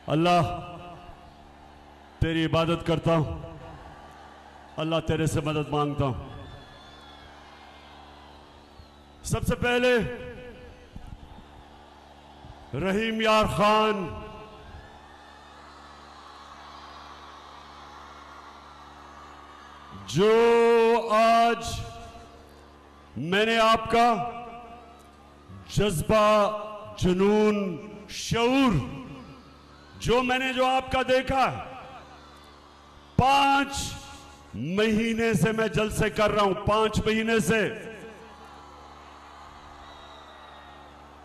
अल्लाह तेरी इबादत करता हूं, अल्लाह तेरे से मदद मांगता हूं। सबसे पहले रहीम यार खान, जो आज मैंने आपका जज्बा, जुनून, शऊर जो आपका देखा है, 5 महीने से मैं जलसे कर रहा हूं, 5 महीने से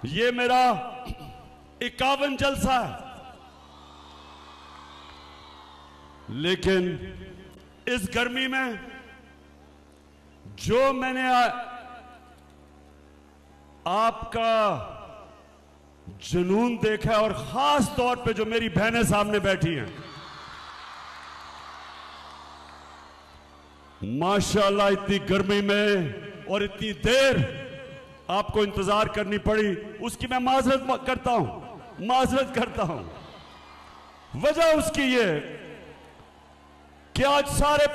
ये मेरा 51 जलसा है। लेकिन इस गर्मी में जो मैंने आपका जुनून देखा है, और खास तौर पे जो मेरी बहनें सामने बैठी हैं, माशाल्लाह इतनी गर्मी में और इतनी देर आपको इंतजार करनी पड़ी, उसकी मैं माजरत करता हूं। वजह उसकी ये कि आज सारे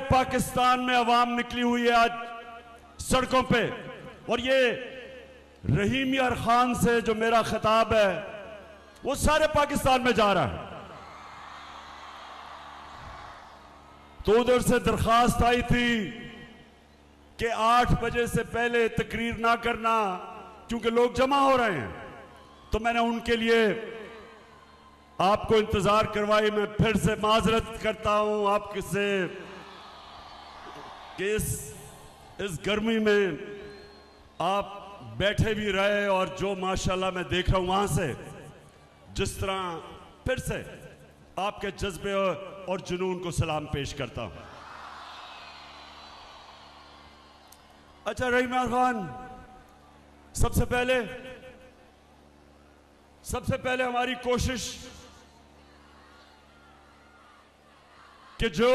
पाकिस्तान में अवाम निकली हुई है आज सड़कों पे, और ये रहीम यार खान से जो मेरा खिताब है वो सारे पाकिस्तान में जा रहा है। तो उधर से दरखास्त आई थी कि 8 बजे से पहले तकरीर ना करना क्योंकि लोग जमा हो रहे हैं, तो मैंने उनके लिए आपको इंतजार करवाई। मैं फिर से माजरत करता हूं आपसे कि इस गर्मी में आप बैठे भी रहे, और जो माशाल्लाह मैं देख रहा हूं वहां से जिस तरह फिर से आपके जज्बे और जुनून को सलाम पेश करता हूं। अच्छा रहीम यार खान, सबसे पहले हमारी कोशिश कि जो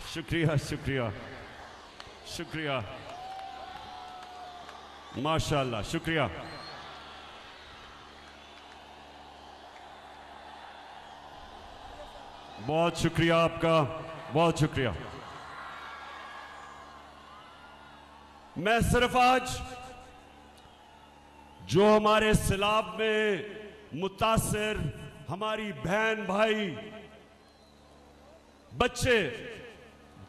शुक्रिया माशाल्लाह, शुक्रिया। बहुत शुक्रिया आपका, बहुत शुक्रिया। मैं सिर्फ आज जो हमारे सैलाब में मुतासिर हमारी बहन भाई बच्चे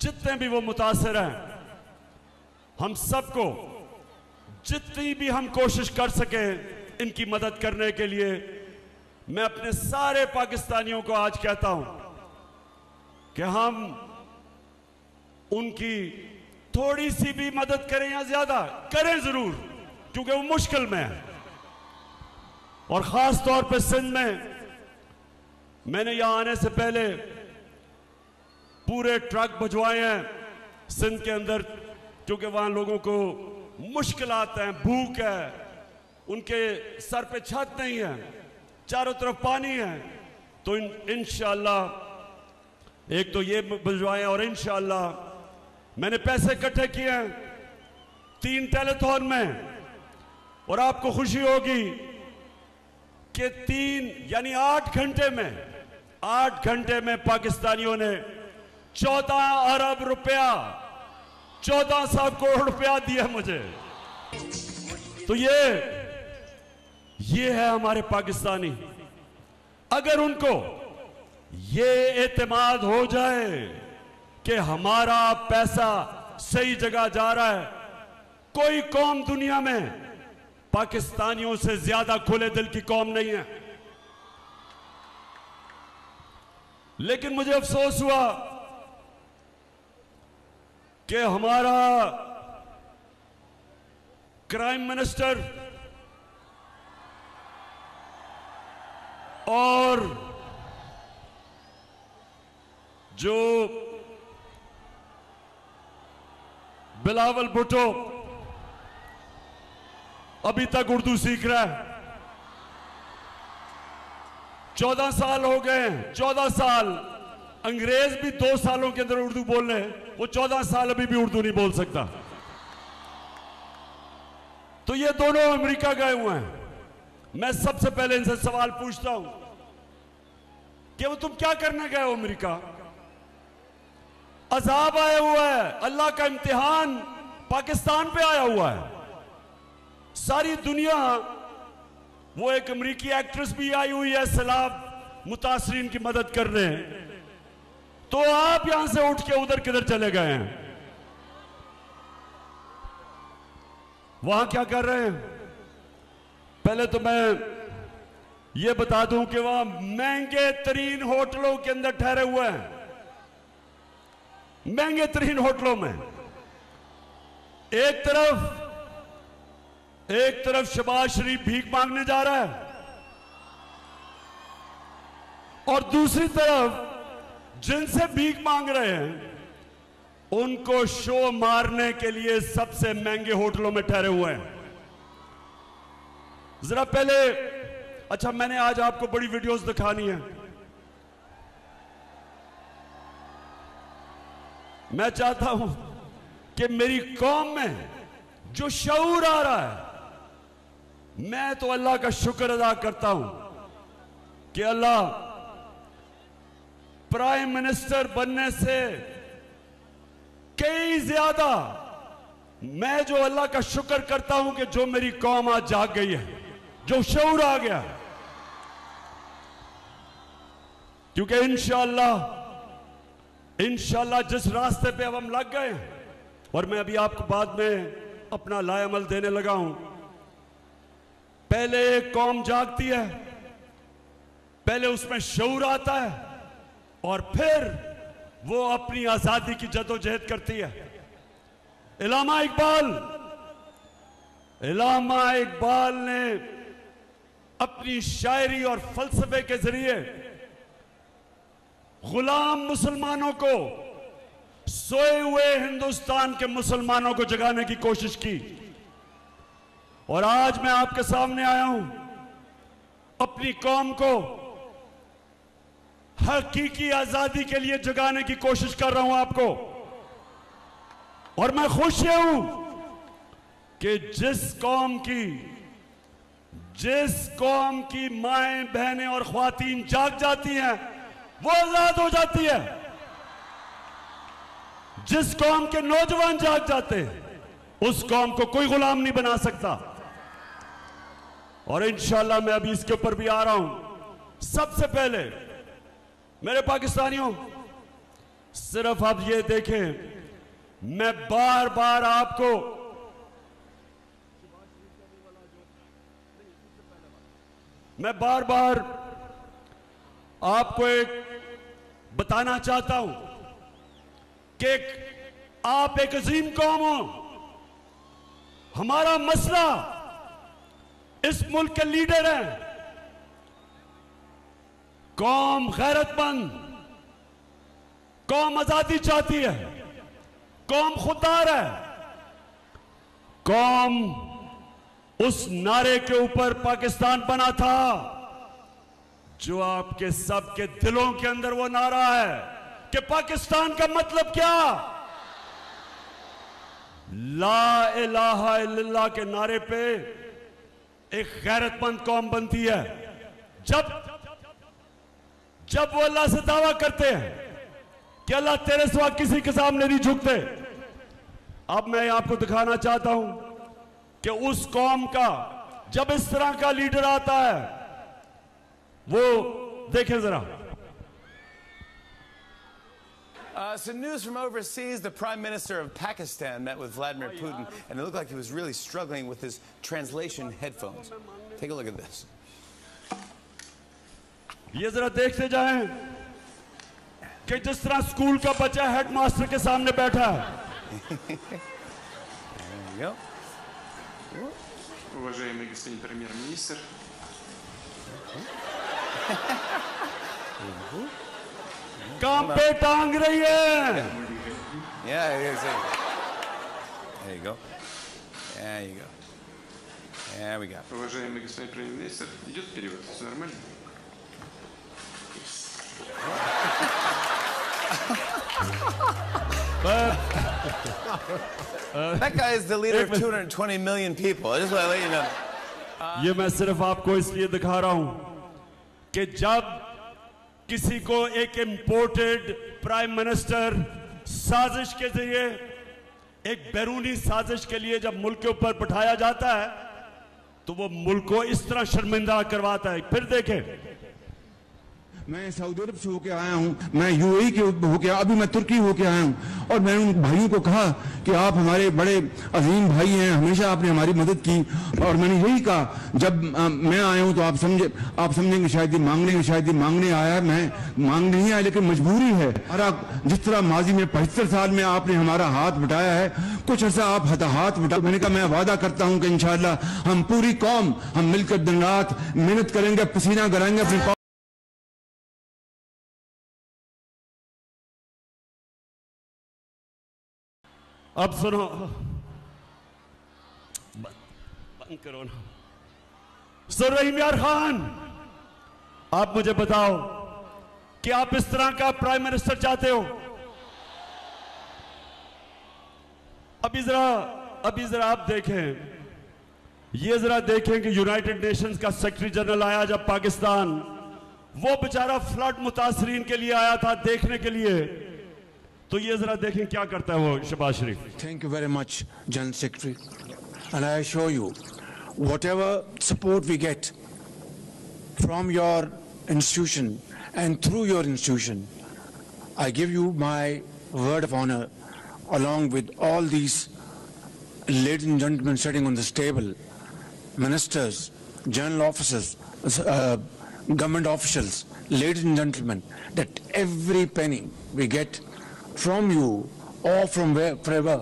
जितने भी वो मुतासिर हैं, हम सबको जितनी भी हम कोशिश कर सके इनकी मदद करने के लिए, मैं अपने सारे पाकिस्तानियों को आज कहता हूं कि हम उनकी थोड़ी सी भी मदद करें या ज्यादा करें जरूर, क्योंकि वो मुश्किल में है। और खास तौर पे सिंध में मैंने यहां आने से पहले पूरे ट्रक भिजवाए हैं सिंध के अंदर, क्योंकि वहां लोगों को मुश्किलात हैं, भूख है, उनके सर पे छत नहीं है, चारों तरफ पानी है। तो इंशाअल्लाह एक तो ये भिजवाए, और इंशाअल्लाह मैंने पैसे इकट्ठे किए हैं 3 टेलीथॉन में, और आपको खुशी होगी कि 3 यानी 8 घंटे में पाकिस्तानियों ने 14 अरब रुपया, 1400 करोड़ रुपया दिया मुझे। तो ये है हमारे पाकिस्तानी। अगर उनको ये एतमाद हो जाए कि हमारा पैसा सही जगह जा रहा है, कोई कौम दुनिया में पाकिस्तानियों से ज्यादा खुले दिल की कौम नहीं है। लेकिन मुझे अफसोस हुआ कि हमारा क्राइम मिनिस्टर और जो बिलावल भुट्टो अभी तक उर्दू सीख रहा है। 14 साल हो गए, 14 साल। अंग्रेज भी 2 सालों के अंदर उर्दू बोल रहे हैं, वो 14 साल अभी भी उर्दू नहीं बोल सकता। तो ये दोनों अमेरिका गए हुए हैं। मैं सबसे पहले इनसे सवाल पूछता हूं कि वो तुम क्या करने गए हो अमेरिका? अजाब आया हुआ है, अल्लाह का इम्तिहान पाकिस्तान पे आया हुआ है। सारी दुनिया, वो एक अमेरिकी एक्ट्रेस भी आई हुई है सैलाब मुतासरीन की मदद करने, तो आप यहां से उठ के उधर किधर चले गए हैं? वहां क्या कर रहे हैं? पहले तो मैं ये बता दूं कि वहां महंगे तरीन होटलों के अंदर ठहरे हुए हैं, महंगे तरीन होटलों में। एक तरफ शहबाज शरीफ भीख मांगने जा रहा है और दूसरी तरफ जिनसे भीख मांग रहे हैं उनको शो मारने के लिए सबसे महंगे होटलों में ठहरे हुए हैं। जरा पहले, अच्छा मैंने आज आपको बड़ी वीडियोस दिखानी है। मैं चाहता हूं कि मेरी कौम में जो शऊर आ रहा है, मैं तो अल्लाह का शुक्र अदा करता हूं कि अल्लाह प्राइम मिनिस्टर बनने से कई ज्यादा मैं जो अल्लाह का शुक्र करता हूं कि जो मेरी कौम आज जाग गई है, जो शऊर आ गया। क्योंकि इंशाअल्लाह जिस रास्ते पे अब हम लग गए, और मैं अभी आपको बाद में अपना लाएअमल देने लगा हूं, पहले एक कौम जागती है, पहले उसमें शऊर आता है और फिर वो अपनी आजादी की जदोजहद करती है। इलामा इकबाल ने अपनी शायरी और फलसफे के जरिए गुलाम मुसलमानों को, सोए हुए हिंदुस्तान के मुसलमानों को जगाने की कोशिश की। और आज मैं आपके सामने आया हूं, अपनी कौम को हकीकी आजादी के लिए जगाने की कोशिश कर रहा हूं आपको। और मैं खुश हूं कि जिस कौम की माएं, बहनें और ख्वातीन जाग जाती हैं, वो आजाद हो जाती है। जिस कौम के नौजवान जाग जाते हैं, उस कौम को कोई गुलाम नहीं बना सकता। और इंशाअल्लाह मैं अभी इसके ऊपर भी आ रहा हूं। सबसे पहले मेरे पाकिस्तानियों, सिर्फ आप ये देखें, मैं बार बार आपको एक बताना चाहता हूं कि आप एक अजीम कौम हो। हमारा मसला इस मुल्क के लीडर हैं। कौम गैरतमंद, कौम आजादी चाहती है, कौम खुददार है। कौम उस नारे के ऊपर पाकिस्तान बना था जो आपके सबके दिलों के अंदर वो नारा है कि पाकिस्तान का मतलब क्या? ला इलाहा इल्लल्लाह के नारे पे एक गैरतमंद कौम बनती है। जब वो अल्लाह से दावा करते हैं कि अल्लाह तेरे सिवा किसी के सामने नहीं झुकते। अब मैं आपको दिखाना चाहता हूं कि उस कौम का जब इस तरह का लीडर आता है, वो देखें जरा। Some news from overseas. The Prime Minister of Pakistan met with Vladimir Putin, and it looked like he was really struggling with his translation headphones. Take a look at this. ये जरा देखते जाएं कि जिस तरह स्कूल का बच्चा headmaster के सामने बैठा है। There you go. Уважаемый господин премьер-министр. काम पे टांग रही है। Yeah, there you go. There you go. There we go. Уважаемый господин премьер-министр, идет перевод, все нормально? That guy is the leader of 220 million people. I just want to let you know. ये मैं सिर्फ आपको इसलिए दिखा रहा हूं कि जब किसी को एक इंपोर्टेड प्राइम मिनिस्टर साजिश के जरिए एक बैरूनी साजिश के लिए जब मुल्क के ऊपर बिठाया जाता है तो वो मुल्क को इस तरह शर्मिंदा करवाता है। फिर देखें, मैं सऊदी अरब से होके आया हूँ, मैं यूएई के होके, अभी मैं तुर्की होके आया हूँ, और मैंने उन भाइयों को कहा कि आप हमारे बड़े अजीम भाई हैं, हमेशा आपने हमारी मदद की। और मैंने यही कहा, जब मैं आया हूँ तो आप समझेंगे शायद ये मांगने आया, मैं मांग नहीं आया, लेकिन मजबूरी है। जिस तरह माजी में 75 साल में आपने हमारा हाथ बटाया है, कुछ अर्सा आप हाथ बटा। मैंने कहा मैं वादा करता हूँ कि इंशाअल्लाह हम पूरी कौम हम मिलकर दिन रात मेहनत करेंगे, पसीना गड़ाएंगे अपनी कौम। अब सुनो, बंद करो ना। सर रहीम यार खान, आप मुझे बताओ कि आप इस तरह का प्राइम मिनिस्टर चाहते हो? अभी जरा आप देखें, ये जरा देखें कि यूनाइटेड नेशंस का सेक्रेटरी जनरल आया जब पाकिस्तान, वो बेचारा फ्लड मुतासरीन के लिए आया था देखने के लिए, तो ये जरा देखें क्या करता है वो शहबाज शरीफ। Thank you very much, General Secretary, and I assure you, whatever support we get from your institution and through your institution, I give you my word of honor, along with all these ladies and gentlemen sitting on this table, ministers, general officers, government officials, ladies and gentlemen, that every penny we get from you or from wherever,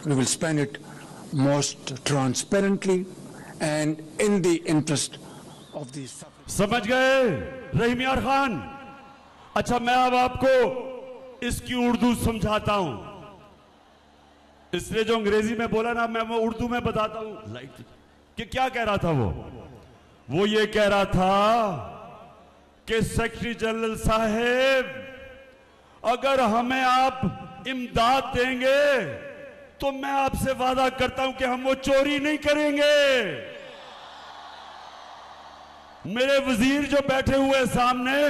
we will spend it most transparently and in the interest of the suffering. समझ गए रहीम यार खान? अच्छा, मैं अब आपको इसकी उर्दू समझाता हूं, इसलिए जो अंग्रेजी में बोला ना, मैं वो उर्दू में बताता हूं कि क्या कह रहा था वो ये कह रहा था कि सेक्रेटरी जनरल साहब, अगर हमें आप इमदाद देंगे तो मैं आपसे वादा करता हूं कि हम वो चोरी नहीं करेंगे। मेरे वजीर जो बैठे हुए सामने,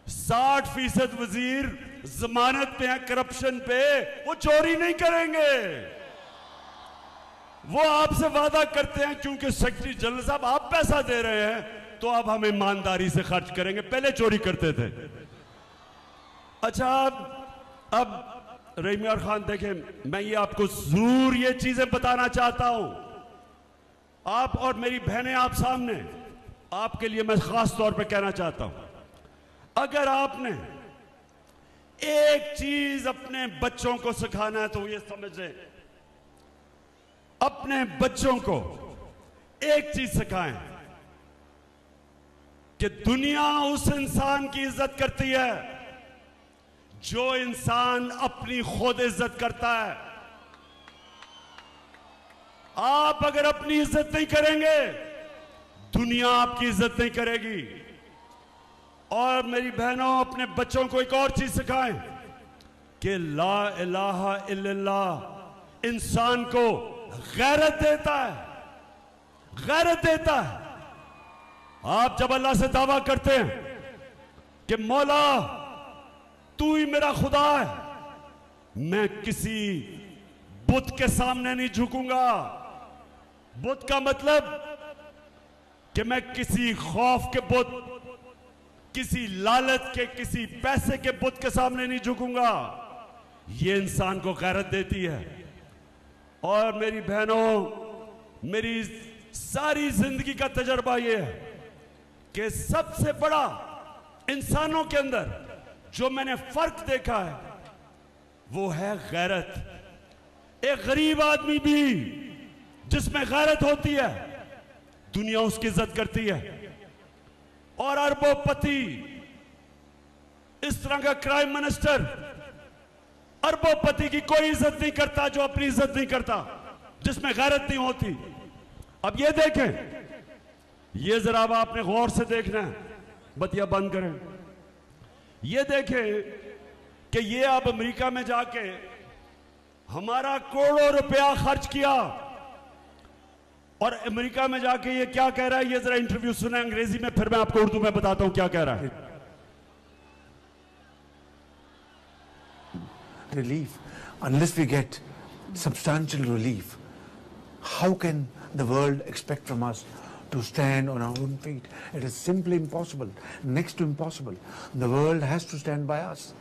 60% वजीर जमानत पे हैं करप्शन पे, वो चोरी नहीं करेंगे। वो आपसे वादा करते हैं क्योंकि सेक्रेटरी जनरल साहब आप पैसा दे रहे हैं तो अब हम ईमानदारी से खर्च करेंगे, पहले चोरी करते थे। अच्छा, अब रहीम यार खान देखें, मैं ये आपको जरूर ये चीजें बताना चाहता हूं, आप और मेरी बहनें आप सामने, आपके लिए मैं खास तौर पे कहना चाहता हूं, अगर आपने एक चीज अपने बच्चों को सिखाना है तो ये समझ लें, अपने बच्चों को एक चीज सिखाएं कि दुनिया उस इंसान की इज्जत करती है जो इंसान अपनी खुद इज्जत करता है। आप अगर अपनी इज्जत नहीं करेंगे, दुनिया आपकी इज्जत नहीं करेगी। और मेरी बहनों, अपने बच्चों को एक और चीज सिखाएं कि ला इलाहा इल्लल्लाह इंसान को गैरत देता है, गैरत देता है। आप जब अल्लाह से दावा करते हैं कि मौला तू ही मेरा खुदा है, मैं किसी बुत के सामने नहीं झुकूंगा। बुत का मतलब कि मैं किसी खौफ के बुत, किसी लालच के, किसी पैसे के बुत के सामने नहीं झुकूंगा। ये इंसान को गैरत देती है। और मेरी बहनों, मेरी सारी जिंदगी का तजर्बा ये है कि सबसे बड़ा इंसानों के अंदर जो मैंने फर्क देखा है वो है गैरत। एक गरीब आदमी भी जिसमें गैरत होती है, दुनिया उसकी इज्जत करती है। और अरबोपति, इस तरह का प्राइम मिनिस्टर अरबोपति की कोई इज्जत नहीं करता जो अपनी इज्जत नहीं करता, जिसमें गैरत नहीं होती। अब ये देखें, ये जरा अब आपने गौर से देखना है, बतिया बंद करें। ये देखें कि ये अब अमेरिका में जाके हमारा करोड़ों रुपया खर्च किया, और अमेरिका में जाके ये क्या कह रहा है, ये जरा इंटरव्यू सुना अंग्रेजी में, फिर मैं आपको उर्दू में बताता हूं क्या कह रहा है। Relief. Unless we get substantial relief, how can the world expect from us to stand on our own feet? It is simply impossible, next to impossible. The world has to stand by us.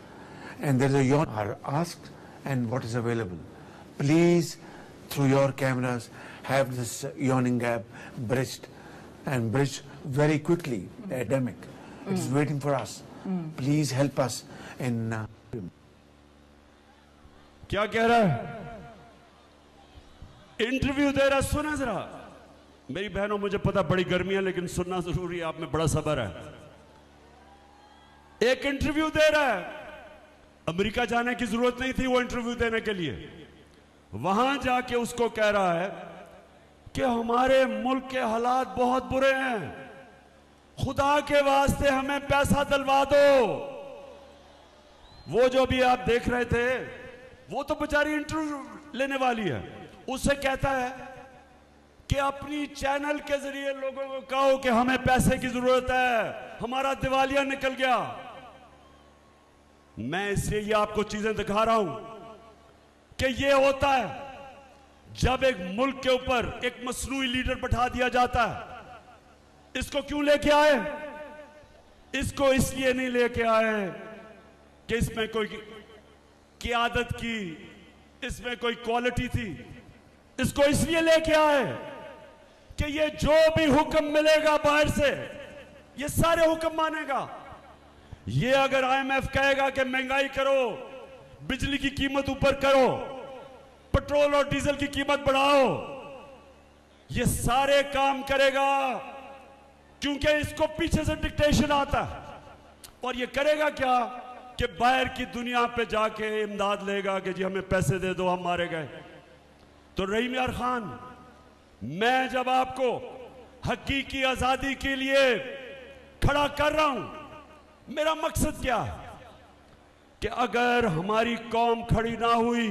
And there is a yawn are asked and what is available. Please, through your cameras, have this yawning gap bridged, and bridged very quickly. The epidemic. It is waiting for us. Please help us in... क्या कह रहा है, interview दे रहा है, सुना जरा। मेरी बहनों, मुझे पता बड़ी गर्मी है, लेकिन सुनना जरूरी है, आप में बड़ा सब्र है। एक इंटरव्यू दे रहा है, अमेरिका जाने की जरूरत नहीं थी वो इंटरव्यू देने के लिए। वहां जाके उसको कह रहा है कि हमारे मुल्क के हालात बहुत बुरे हैं, खुदा के वास्ते हमें पैसा दिलवा दो। वो जो भी आप देख रहे थे, वो तो बेचारी इंटरव्यू लेने वाली है, उससे कहता है कि अपनी चैनल के जरिए लोगों को कहो कि हमें पैसे की जरूरत है, हमारा दिवालिया निकल गया। मैं इसलिए ये आपको चीजें दिखा रहा हूं कि ये होता है जब एक मुल्क के ऊपर एक मसनूई लीडर बैठा दिया जाता है। इसको क्यों लेके आए? इसको इसलिए नहीं लेके आए कि इसमें कोई क़ियादत की, इसमें कोई क्वालिटी थी। इसको इसलिए लेके आए कि ये जो भी हुक्म मिलेगा बाहर से, ये सारे हुक्म मानेगा। ये अगर IMF कहेगा कि महंगाई करो, बिजली की कीमत ऊपर करो, पेट्रोल और डीजल की कीमत बढ़ाओ, ये सारे काम करेगा, क्योंकि इसको पीछे से डिक्टेशन आता है। और ये करेगा क्या कि बाहर की दुनिया पे जाके इमदाद लेगा कि जी हमें पैसे दे दो, हम मारे गए। तो रहीम यार खान, मैं जब आपको हकीकी आजादी के लिए खड़ा कर रहा हूं, मेरा मकसद क्या है कि अगर हमारी कौम खड़ी ना हुई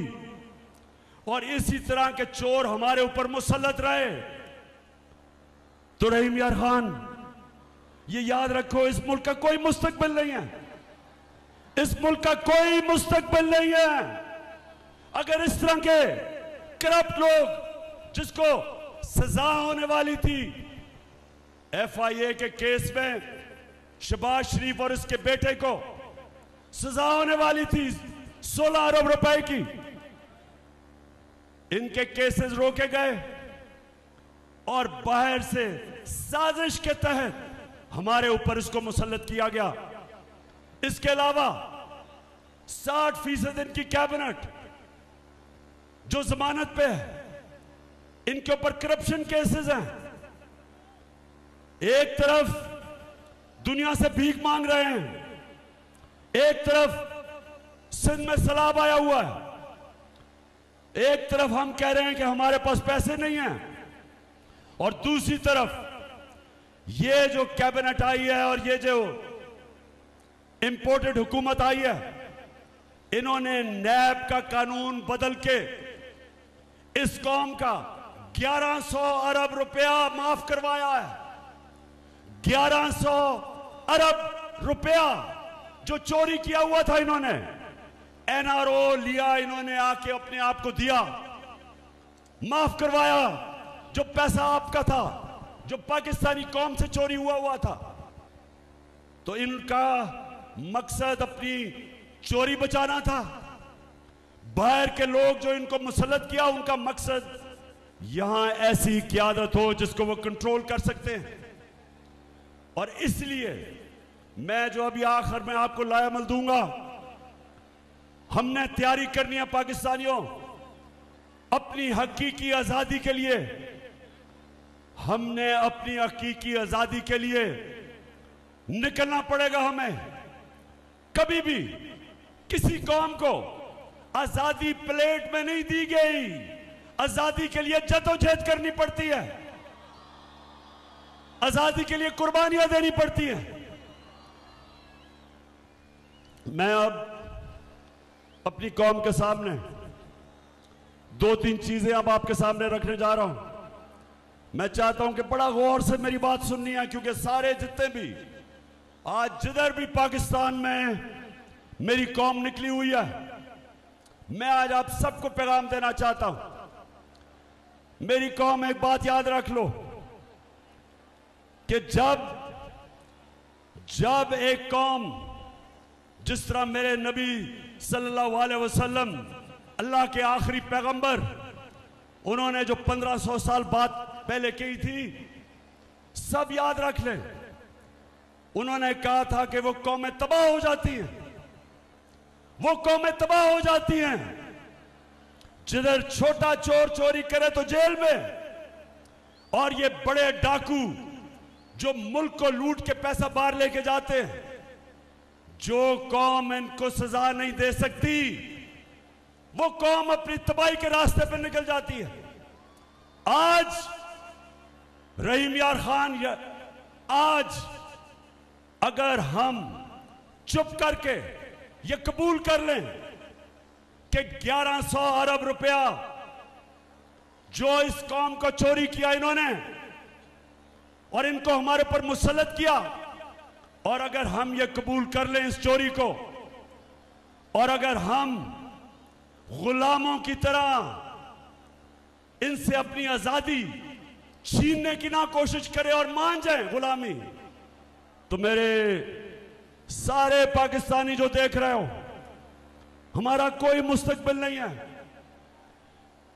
और इसी तरह के चोर हमारे ऊपर मुसल्लत रहे, तो रहीम यार खान ये याद रखो, इस मुल्क का कोई मुस्तकबिल नहीं है। इस मुल्क का कोई मुस्तकबिल नहीं है अगर इस तरह के करप्ट लोग, जिसको सजा होने वाली थी FIA के केस में, शहबाज शरीफ और उसके बेटे को सजा होने वाली थी 16 अरब रुपए की, इनके केसेस रोके गए और बाहर से साजिश के तहत हमारे ऊपर इसको मुसल्लत किया गया। इसके अलावा 60% इनकी कैबिनेट जो जमानत पे है, इनके ऊपर करप्शन केसेस हैं। एक तरफ दुनिया से भीख मांग रहे हैं, एक तरफ सिंध में सैलाब आया हुआ है, एक तरफ हम कह रहे हैं कि हमारे पास पैसे नहीं हैं, और दूसरी तरफ ये जो कैबिनेट आई है और ये जो इंपोर्टेड हुकूमत आई है, इन्होंने नैब का कानून बदल के इस कौम का 1100 अरब रुपया माफ करवाया है। 1100 अरब रुपया जो चोरी किया हुआ था, इन्होंने NRO लिया, इन्होंने आके अपने आप को दिया, माफ करवाया। जो पैसा आपका था, जो पाकिस्तानी कौम से चोरी हुआ था, तो इनका मकसद अपनी चोरी बचाना था। बाहर के लोग जो इनको मुसल्लत किया, उनका मकसद यहां ऐसी क़यादत हो जिसको वो कंट्रोल कर सकते हैं। और इसलिए मैं जो अभी आखिर में आपको लायामल दूंगा, हमने तैयारी करनी है पाकिस्तानियों अपनी हकीकी आजादी के लिए। हमने अपनी हकीकी आजादी के लिए निकलना पड़ेगा। हमें कभी भी किसी कौम को आजादी प्लेट में नहीं दी गई, आजादी के लिए जद्दोजहद करनी पड़ती है, आजादी के लिए कुर्बानियां देनी पड़ती हैं। मैं अब अपनी कौम के सामने दो तीन चीजें अब आपके सामने रखने जा रहा हूं। मैं चाहता हूं कि बड़ा गौर से मेरी बात सुननी है, क्योंकि सारे जितने भी आज जिधर भी पाकिस्तान में मेरी कौम निकली हुई है, मैं आज आप सबको पैगाम देना चाहता हूं। मेरी कौम, एक बात याद रख लो कि जब एक कौम, जिस तरह मेरे नबी सल्लल्लाहु अलैहि वसल्लम अल्लाह के आखिरी पैगंबर, उन्होंने जो 1500 साल बाद पहले की थी, सब याद रख लें। उन्होंने कहा था कि वो कौमें तबाह हो जाती हैं, वो कौमें तबाह हो जाती हैं जिधर छोटा चोर चोरी करे तो जेल में, और ये बड़े डाकू जो मुल्क को लूट के पैसा बाहर लेके जाते हैं, जो कौम इनको सजा नहीं दे सकती, वो कौम अपनी तबाही के रास्ते पर निकल जाती है। आज रहीम यार खान, आज अगर हम चुप करके ये कबूल कर लें कि 1100 अरब रुपया जो इस कौम को चोरी किया इन्होंने, और इनको हमारे पर मुसल्लत किया, और अगर हम ये कबूल कर लें इस चोरी को, और अगर हम गुलामों की तरह इनसे अपनी आजादी छीनने की ना कोशिश करें और मान जाएं गुलामी, तो मेरे सारे पाकिस्तानी जो देख रहे हो, हमारा कोई मुस्तकबिल नहीं है।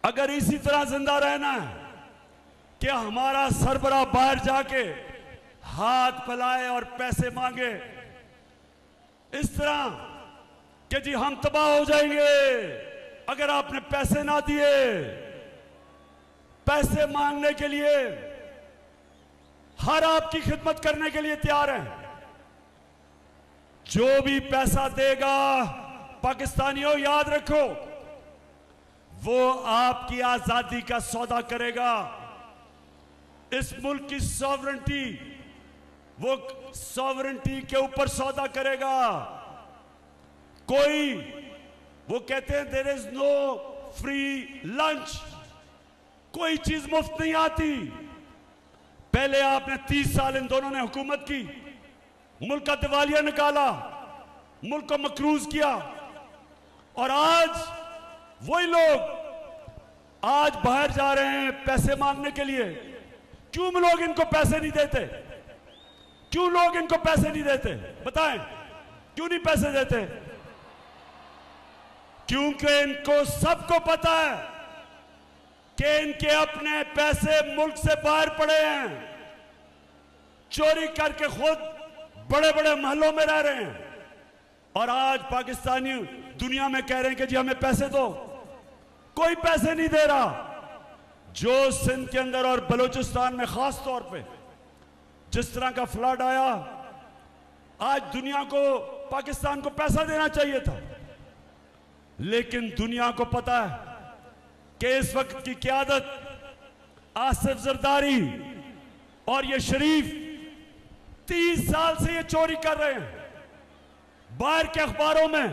अगर इसी तरह जिंदा रहना है कि हमारा सरबराह बाहर जाके हाथ फैलाए और पैसे मांगे इस तरह कि जी हम तबाह हो जाएंगे अगर आपने पैसे ना दिए, पैसे मांगने के लिए हर आपकी खिदमत करने के लिए तैयार है। जो भी पैसा देगा, पाकिस्तानियों याद रखो, वो आपकी आजादी का सौदा करेगा, इस मुल्क की सॉवरेंटी, वो सॉवरेंटी के ऊपर सौदा करेगा। कोई, वो कहते हैं there is no free lunch, कोई चीज मुफ्त नहीं आती। पहले आपने 30 साल इन दोनों ने हुकूमत की, मुल्क का दिवालिया निकाला, मुल्क को मकरूज किया, और आज वही लोग आज बाहर जा रहे हैं पैसे मांगने के लिए। क्यों लोग इनको पैसे नहीं देते? क्यों लोग इनको पैसे नहीं देते? बताएं, क्यों नहीं पैसे देते? क्योंकि इनको सबको पता है कि इनके अपने पैसे मुल्क से बाहर पड़े हैं, चोरी करके खुद बड़े बड़े महलों में रह रहे हैं, और आज पाकिस्तानी दुनिया में कह रहे हैं कि जी हमें पैसे दो। कोई पैसे नहीं दे रहा। जो सिंध के अंदर और बलूचिस्तान में खास तौर पे जिस तरह का फ्लड आया, आज दुनिया को, पाकिस्तान को पैसा देना चाहिए था, लेकिन दुनिया को पता है कि इस वक्त की क़यादत आसिफ जरदारी और ये शरीफ 30 साल से ये चोरी कर रहे हैं। बाहर के अखबारों में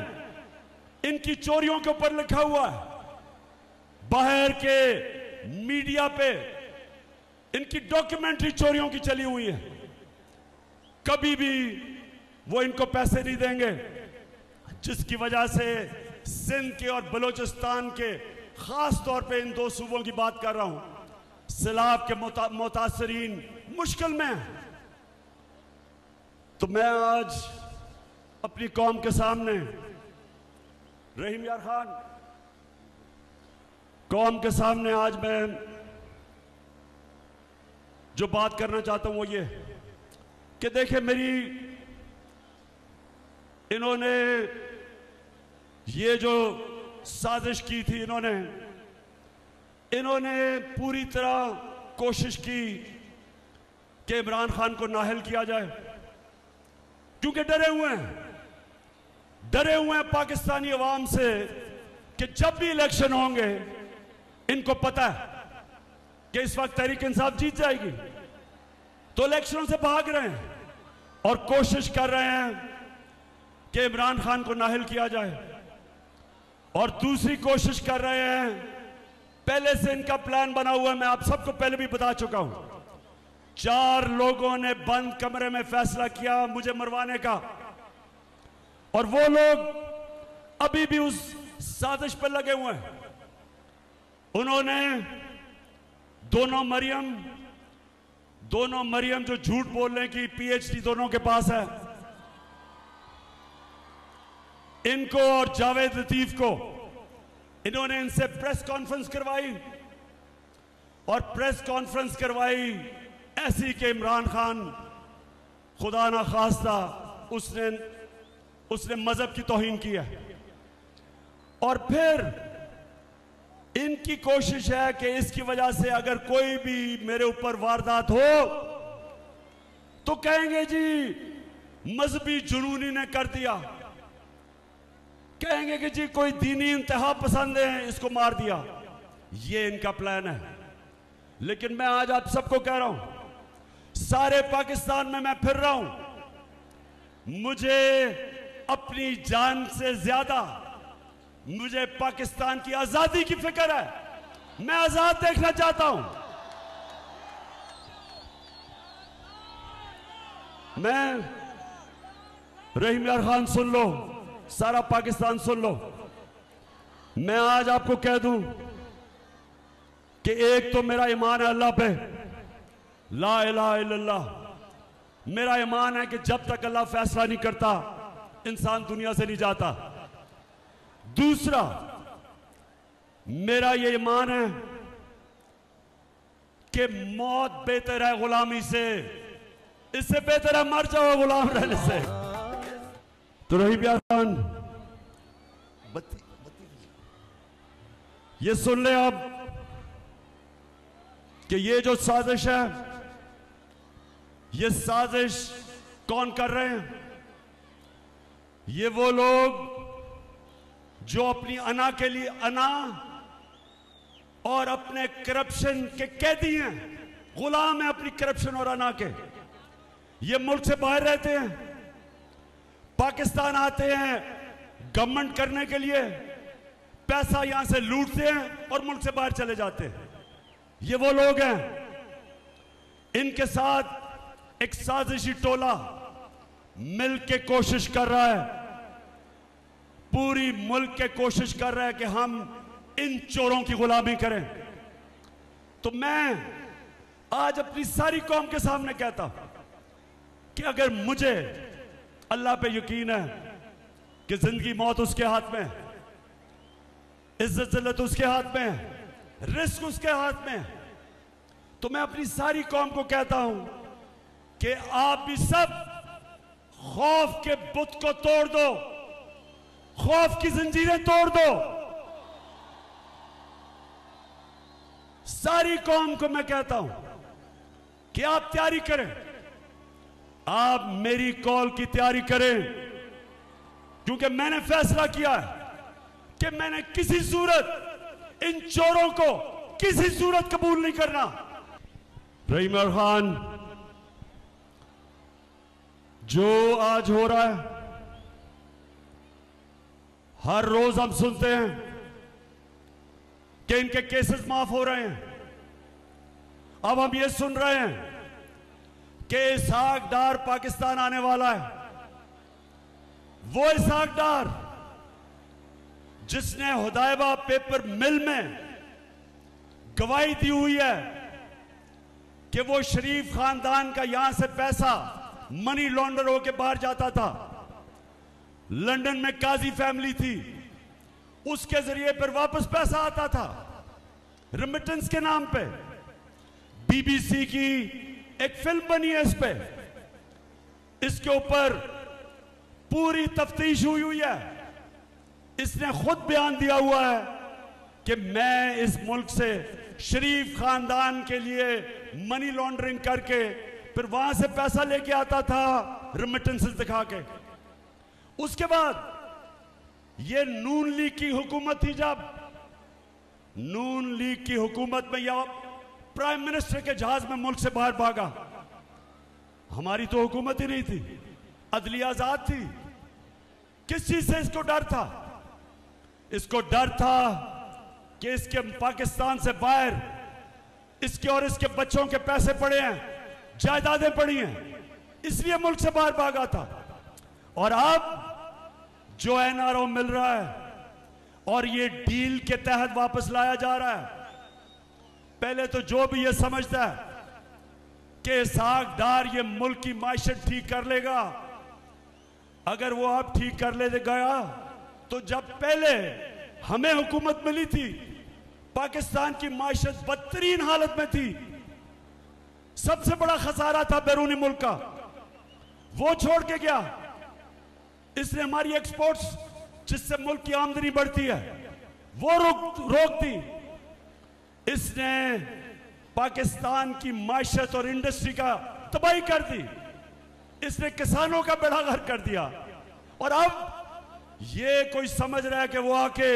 इनकी चोरियों के ऊपर लिखा हुआ है, बाहर के मीडिया पे इनकी डॉक्यूमेंट्री चोरियों की चली हुई है। कभी भी वो इनको पैसे नहीं देंगे, जिसकी वजह से सिंध के और बलूचिस्तान के, खास तौर पे इन दो सूबों की बात कर रहा हूं, सैलाब के मुतासरीन मुश्किल में हैं। तो मैं आज अपनी कौम के सामने, रहीम यार खान कौम के सामने आज मैं जो बात करना चाहता हूं वो ये कि देखें, मेरी इन्होंने ये जो साजिश की थी, इन्होंने पूरी तरह कोशिश की कि इमरान खान को नाअहल किया जाए, क्योंकि डरे हुए हैं पाकिस्तानी अवाम से कि जब भी इलेक्शन होंगे, इनको पता है कि इस वक्त तहरीक इंसाफ जीत जाएगी, तो इलेक्शनों से भाग रहे हैं और कोशिश कर रहे हैं कि इमरान खान को नाअहल किया जाए, और दूसरी कोशिश कर रहे हैं पहले से इनका प्लान बना हुआ है, मैं आप सबको पहले भी बता चुका हूं। 4 लोगों ने बंद कमरे में फैसला किया मुझे मरवाने का, और वो लोग अभी भी उस साजिश पर लगे हुए हैं। उन्होंने दोनों मरियम जो झूठ बोलने की पीएचडी दोनों के पास है, इनको और जावेद लतीफ को, इन्होंने इनसे प्रेस कॉन्फ्रेंस करवाई, और प्रेस कॉन्फ्रेंस करवाई ऐसी कि इमरान खान खुदा ना खास्ता उसने मजहब की तौहीन की है। और फिर इनकी कोशिश है कि इसकी वजह से अगर कोई भी मेरे ऊपर वारदात हो तो कहेंगे जी मजहबी जुनूनी ने कर दिया, कहेंगे कि जी कोई दीनी इंतहा पसंद है इसको मार दिया। ये इनका प्लान है। लेकिन मैं आज आप सबको कह रहा हूं, सारे पाकिस्तान में मैं फिर रहा हूं, मुझे अपनी जान से ज्यादा मुझे पाकिस्तान की आजादी की फिक्र है। मैं आजाद देखना चाहता हूं। मैं रहीम यार खान सुन लो, सारा पाकिस्तान सुन लो, मैं आज आपको कह दूं कि एक तो मेरा ईमान है अल्लाह पे, ला इलाहा इल्लल्लाह। मेरा ईमान है कि जब तक अल्लाह फैसला नहीं करता इंसान दुनिया से नहीं जाता। दूसरा, मेरा ये ईमान है कि मौत बेहतर है गुलामी से, इससे बेहतर है मर जाओ गुलाम रहने से। तो रहीम यार खान ये सुन ले आप कि ये जो साजिश है, ये साजिश कौन कर रहे हैं? ये वो लोग जो अपनी अना के लिए अना और अपने करप्शन के कैदी हैं, गुलाम हैं अपनी करप्शन और अना के। ये मुल्क से बाहर रहते हैं, पाकिस्तान आते हैं गवर्नमेंट करने के लिए, पैसा यहां से लूटते हैं और मुल्क से बाहर चले जाते हैं। ये वो लोग हैं। इनके साथ एक साजिशी टोला मिल के कोशिश कर रहा है, पूरी मुल्क के कोशिश कर रहा है कि हम इन चोरों की गुलामी करें। तो मैं आज अपनी सारी कौम के सामने कहता हूं कि अगर मुझे अल्लाह पे यकीन है कि जिंदगी मौत उसके हाथ में है, इज्जत जिल्लत उसके हाथ में है, रिस्क उसके हाथ में है, तो मैं अपनी सारी कौम को कहता हूं कि आप भी सब खौफ के बुत को तोड़ दो, खौफ की जंजीरें तोड़ दो। सारी कौम को मैं कहता हूं कि आप तैयारी करें, आप मेरी कॉल की तैयारी करें, क्योंकि मैंने फैसला किया है कि मैंने किसी सूरत इन चोरों को किसी सूरत कबूल नहीं करना। रहीम यार खान, जो आज हो रहा है, हर रोज हम सुनते हैं कि इनके केसेस माफ हो रहे हैं। अब हम ये सुन रहे हैं कि इसहाक डार पाकिस्तान आने वाला है। वो इसहाक डार जिसने हुदैबा पेपर मिल में गवाही दी हुई है कि वो शरीफ खानदान का यहां से पैसा मनी लॉन्डर होके बाहर जाता था। लंदन में काजी फैमिली थी, उसके जरिए फिर वापस पैसा आता था रेमिटेंस के नाम पे। बीबीसी की एक फिल्म बनी है इस पे, इसके ऊपर पूरी तफ्तीश हुई है। इसने खुद बयान दिया हुआ है कि मैं इस मुल्क से शरीफ खानदान के लिए मनी लॉन्ड्रिंग करके फिर वहां से पैसा लेके आता था रेमिटेंसेस दिखा के। उसके बाद ये नून लीग की हुकूमत थी, जब नून लीग की हुकूमत में या प्राइम मिनिस्टर के जहाज में मुल्क से बाहर भागा। हमारी तो हुकूमत ही नहीं थी, अदलिया आजाद थी। किस चीज से इसको डर था? इसको डर था कि इसके पाकिस्तान से बाहर इसके और इसके बच्चों के पैसे पड़े हैं, जायदादें पड़ी हैं, इसलिए मुल्क से बाहर भागा था। और अब जो एनआरओ मिल रहा है और ये डील के तहत वापस लाया जा रहा है, पहले तो जो भी ये समझता है कि इसहाक डार ये मुल्क की माइशत ठीक कर लेगा, अगर वो अब ठीक कर ले गया तो जब पहले हमें हुकूमत मिली थी पाकिस्तान की माइशत बदतरीन हालत में थी, सबसे बड़ा खसारा था बैरूनी मुल्क का, वो छोड़ के गया। इसने हमारी एक्सपोर्ट्स जिससे मुल्क की आमदनी बढ़ती है वो रोक दी। इसने पाकिस्तान की माइशत और इंडस्ट्री का तबाही कर दी, इसने किसानों का बेड़ा गर्क कर दिया। और अब ये कोई समझ रहा है कि वो आके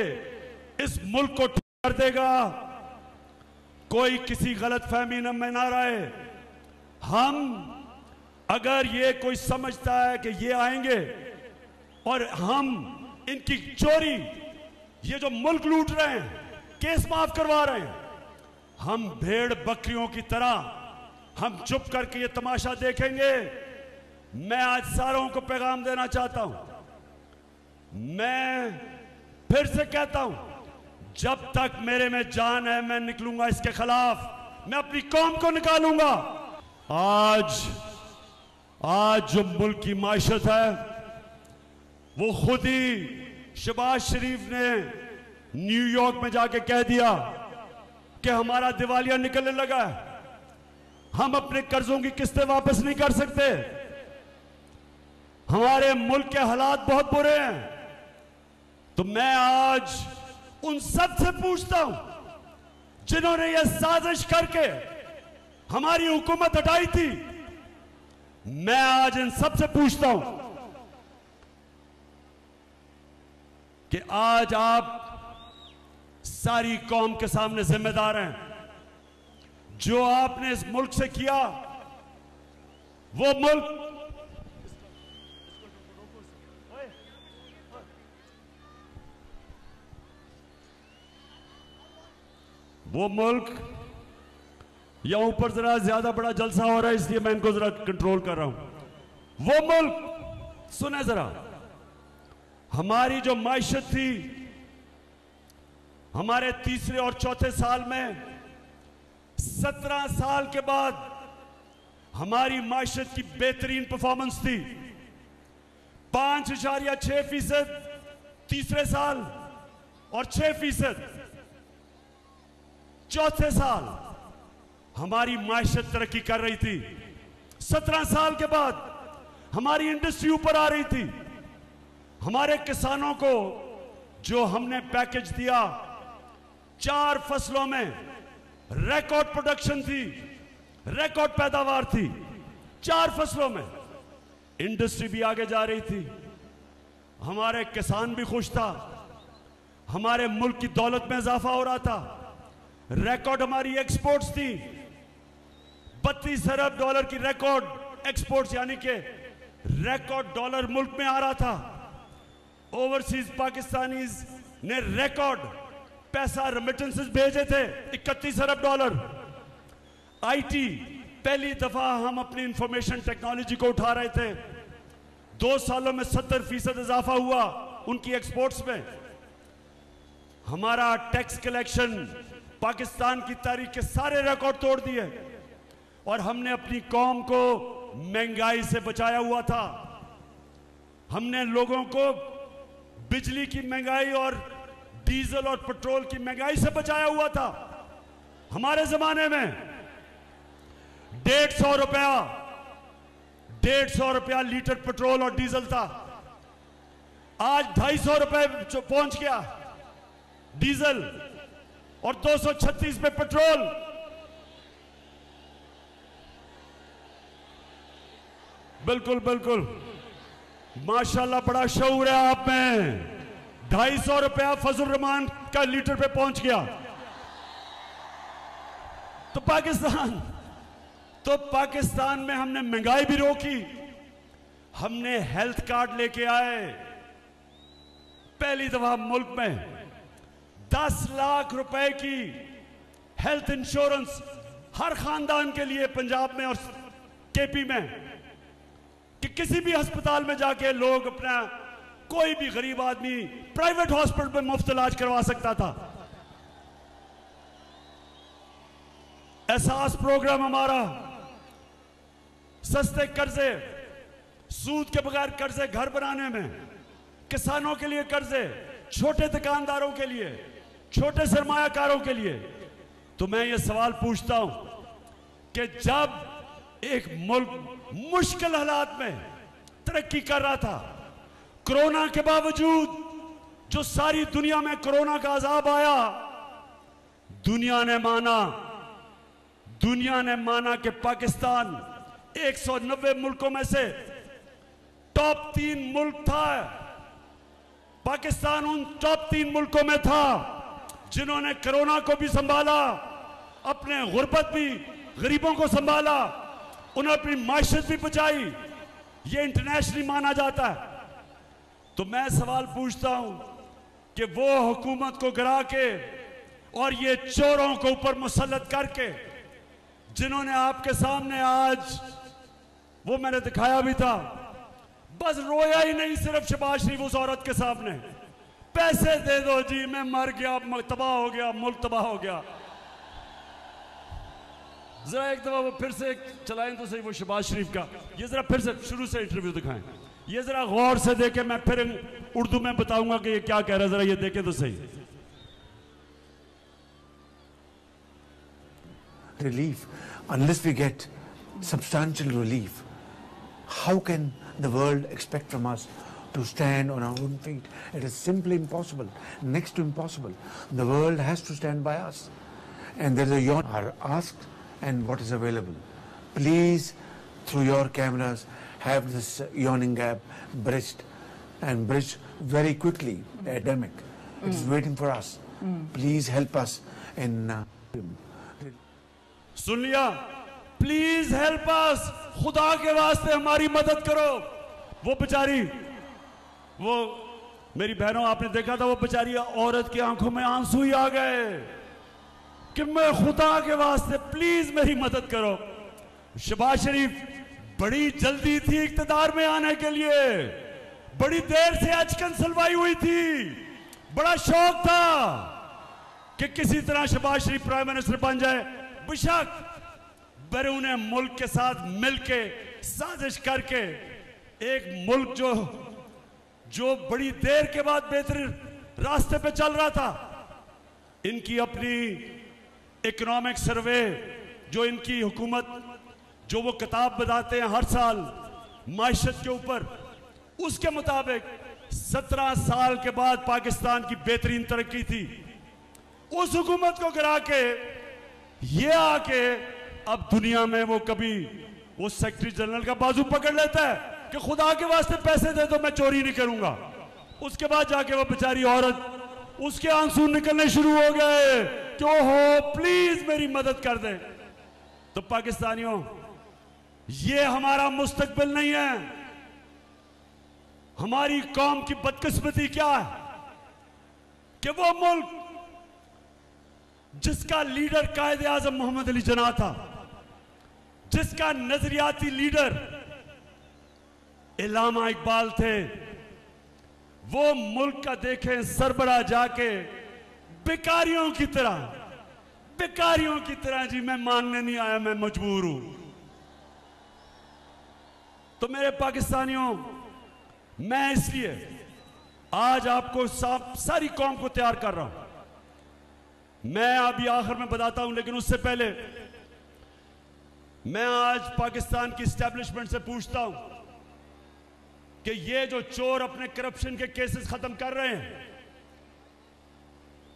इस मुल्क को ठीक कर देगा। कोई किसी गलत फहमी में ना रहे। हम अगर ये कोई समझता है कि ये आएंगे और हम इनकी चोरी, ये जो मुल्क लूट रहे हैं, केस माफ करवा रहे हैं, हम भेड़ बकरियों की तरह हम चुप करके ये तमाशा देखेंगे। मैं आज सारों को पैगाम देना चाहता हूं, मैं फिर से कहता हूं, जब तक मेरे में जान है मैं निकलूंगा इसके खिलाफ, मैं अपनी कौम को निकालूंगा। आज जो मुल्क की माइशत है वो खुद ही शहबाज शरीफ ने न्यूयॉर्क में जाके कह दिया कि हमारा दिवालिया निकलने लगा है, हम अपने कर्जों की किस्तें वापस नहीं कर सकते, हमारे मुल्क के हालात बहुत बुरे हैं। तो मैं आज उन सब से पूछता हूं जिन्होंने यह साजिश करके हमारी हुकूमत हटाई थी, मैं आज इन सब से पूछता हूं कि आज आप सारी कौम के सामने जिम्मेदार हैं। जो आपने इस मुल्क से किया, वो मुल्क या ऊपर जरा ज्यादा बड़ा जलसा हो रहा है इसलिए मैं इनको जरा कंट्रोल कर रहा हूं। वो मुल्क, सुने जरा, हमारी जो माइशत थी, हमारे तीसरे और चौथे साल में 17 साल के बाद हमारी माइशत की बेहतरीन परफॉर्मेंस थी। 5.6% तीसरे साल और 6% चौथे साल हमारी माइशत तरक्की कर रही थी। 17 साल के बाद हमारी इंडस्ट्री ऊपर आ रही थी। हमारे किसानों को जो हमने पैकेज दिया, 4 फसलों में रिकॉर्ड प्रोडक्शन थी, रिकॉर्ड पैदावार थी। 4 फसलों में इंडस्ट्री भी आगे जा रही थी, हमारे किसान भी खुश था, हमारे मुल्क की दौलत में इजाफा हो रहा था। रिकॉर्ड हमारी एक्सपोर्ट्स थी, 32 अरब डॉलर की रिकॉर्ड एक्सपोर्ट्स, यानी कि रिकॉर्ड डॉलर मुल्क में आ रहा था। ओवरसीज पाकिस्तानीज ने रिकॉर्ड पैसा रेमिटेंसेस भेजे थे, 31 अरब डॉलर। आईटी, पहली दफा हम अपनी इंफॉर्मेशन टेक्नोलॉजी को उठा रहे थे। 2 सालों में 70% इजाफा हुआ उनकी एक्सपोर्ट्स में। हमारा टैक्स कलेक्शन पाकिस्तान की तारीख के सारे रिकॉर्ड तोड़ दिए और हमने अपनी कौम को महंगाई से बचाया हुआ था। हमने लोगों को बिजली की महंगाई और डीजल और पेट्रोल की महंगाई से बचाया हुआ था। हमारे जमाने में 150 रुपया लीटर पेट्रोल और डीजल था, आज 250 रुपए पहुंच गया डीजल और 236 पे पेट्रोल। बिल्कुल बिल्कुल, माशाल्लाह बड़ा शऊर है आप में। 250 रुपया फजल रहमान का लीटर पे पहुंच गया। तो पाकिस्तान में हमने महंगाई भी रोकी, हमने हेल्थ कार्ड लेके आए। पहली दफा मुल्क में 10 लाख रुपए की हेल्थ इंश्योरेंस हर खानदान के लिए पंजाब में और केपी में, कि किसी भी अस्पताल में जाके लोग अपना, कोई भी गरीब आदमी प्राइवेट हॉस्पिटल में मुफ्त इलाज करवा सकता था। एहसास प्रोग्राम हमारा, सस्ते कर्जे, सूद के बगैर कर्जे घर बनाने में, किसानों के लिए कर्जे, छोटे दुकानदारों के लिए, छोटे सरमायाकारों के लिए। तो मैं ये सवाल पूछता हूं कि जब एक मुल्क मुश्किल हालात में तरक्की कर रहा था, कोरोना के बावजूद जो सारी दुनिया में कोरोना का अजाब आया, दुनिया ने माना कि पाकिस्तान 190 मुल्कों में से टॉप 3 मुल्क था। पाकिस्तान उन टॉप 3 मुल्कों में था जिन्होंने कोरोना को भी संभाला, अपने गुर्बत भी, गरीबों को संभाला, उन्होंने अपनी माशियत भी बचाई। ये इंटरनेशनली माना जाता है। तो मैं सवाल पूछता हूं कि वो हुकूमत को गिरा के और ये चोरों को ऊपर मुसल्लत करके, जिन्होंने आपके सामने आज, वो मैंने दिखाया भी था, बस रोया ही नहीं सिर्फ शहबाज शरीफ उस औरत के सामने, पैसे दे दो जी, मैं मर गया, तबाह हो गया, मुल्क तबाह हो गया। जरा एक दफा वो फिर से चलाएं तो सही, वो शहबाज शरीफ का, ये जरा फिर से शुरू से इंटरव्यू दिखाएं, ये जरा गौर से देखें, मैं फिर उर्दू में बताऊंगा कि ये क्या कह रहा है, जरा ये देखें तो सही। Relief, unless we get substantial relief, how can the world expect from us to stand on our own feet? It is simply impossible, next to impossible. The world has to stand by us. And there is a yawn are asked and what is available. Please, through your cameras, have this yawning gap bridged, and bridged very quickly. The epidemic, it is waiting for us. Please help us in सुन लिया, please help us, खुदा के वास्ते हमारी मदद करो। वो बेचारी, वो मेरी बहनों, आपने देखा था वो बेचारी औरत की आंखों में आंसू ही आ गए कि मैं खुदा के वास्ते प्लीज मेरी मदद करो। शहबाज शरीफ बड़ी जल्दी थी इख्तिदार में आने के लिए, बड़ी देर से अचकन सलवाई हुई थी, बड़ा शौक था कि किसी तरह शहबाज शरीफ प्राइम मिनिस्टर बन जाए। बेशक बैरून मुल्क के साथ मिलके साजिश करके एक मुल्क जो बड़ी देर के बाद बेहतरीन रास्ते पे चल रहा था, इनकी अपनी इकोनॉमिक सर्वे जो इनकी हुकूमत, जो वो किताब बताते हैं हर साल माइशत के ऊपर, उसके मुताबिक 17 साल के बाद पाकिस्तान की बेहतरीन तरक्की थी। उस हुकूमत को गिरा के ये आके अब दुनिया में वो कभी वो सेक्रेटरी जनरल का बाजू पकड़ लेता है कि खुदा के वास्ते पैसे दे दो, मैं चोरी नहीं करूंगा। उसके बाद जाके वो बेचारी औरत, उसके आंसू निकलने शुरू हो गए कि ओहो प्लीज मेरी मदद कर दे। तो पाकिस्तानियों, ये हमारा मुस्तकबिल नहीं है। हमारी कौम की बदकिस्मती क्या है कि वो मुल्क जिसका लीडर कायदे आजम मोहम्मद अली जिन्ना था, जिसका नजरियाती लीडर इल्लामा इकबाल थे, वो मुल्क का देखें सरबराह जाके बेकारियों की तरह जी मैं मांगने नहीं आया, मैं मजबूर हूं। तो मेरे पाकिस्तानियों, मैं इसलिए आज आपको सारी कौम को तैयार कर रहा हूं। मैं अभी आखिर में बताता हूं, लेकिन उससे पहले मैं आज पाकिस्तान की एस्टेब्लिशमेंट से पूछता हूं कि ये जो चोर अपने करप्शन के केसेस खत्म कर रहे हैं,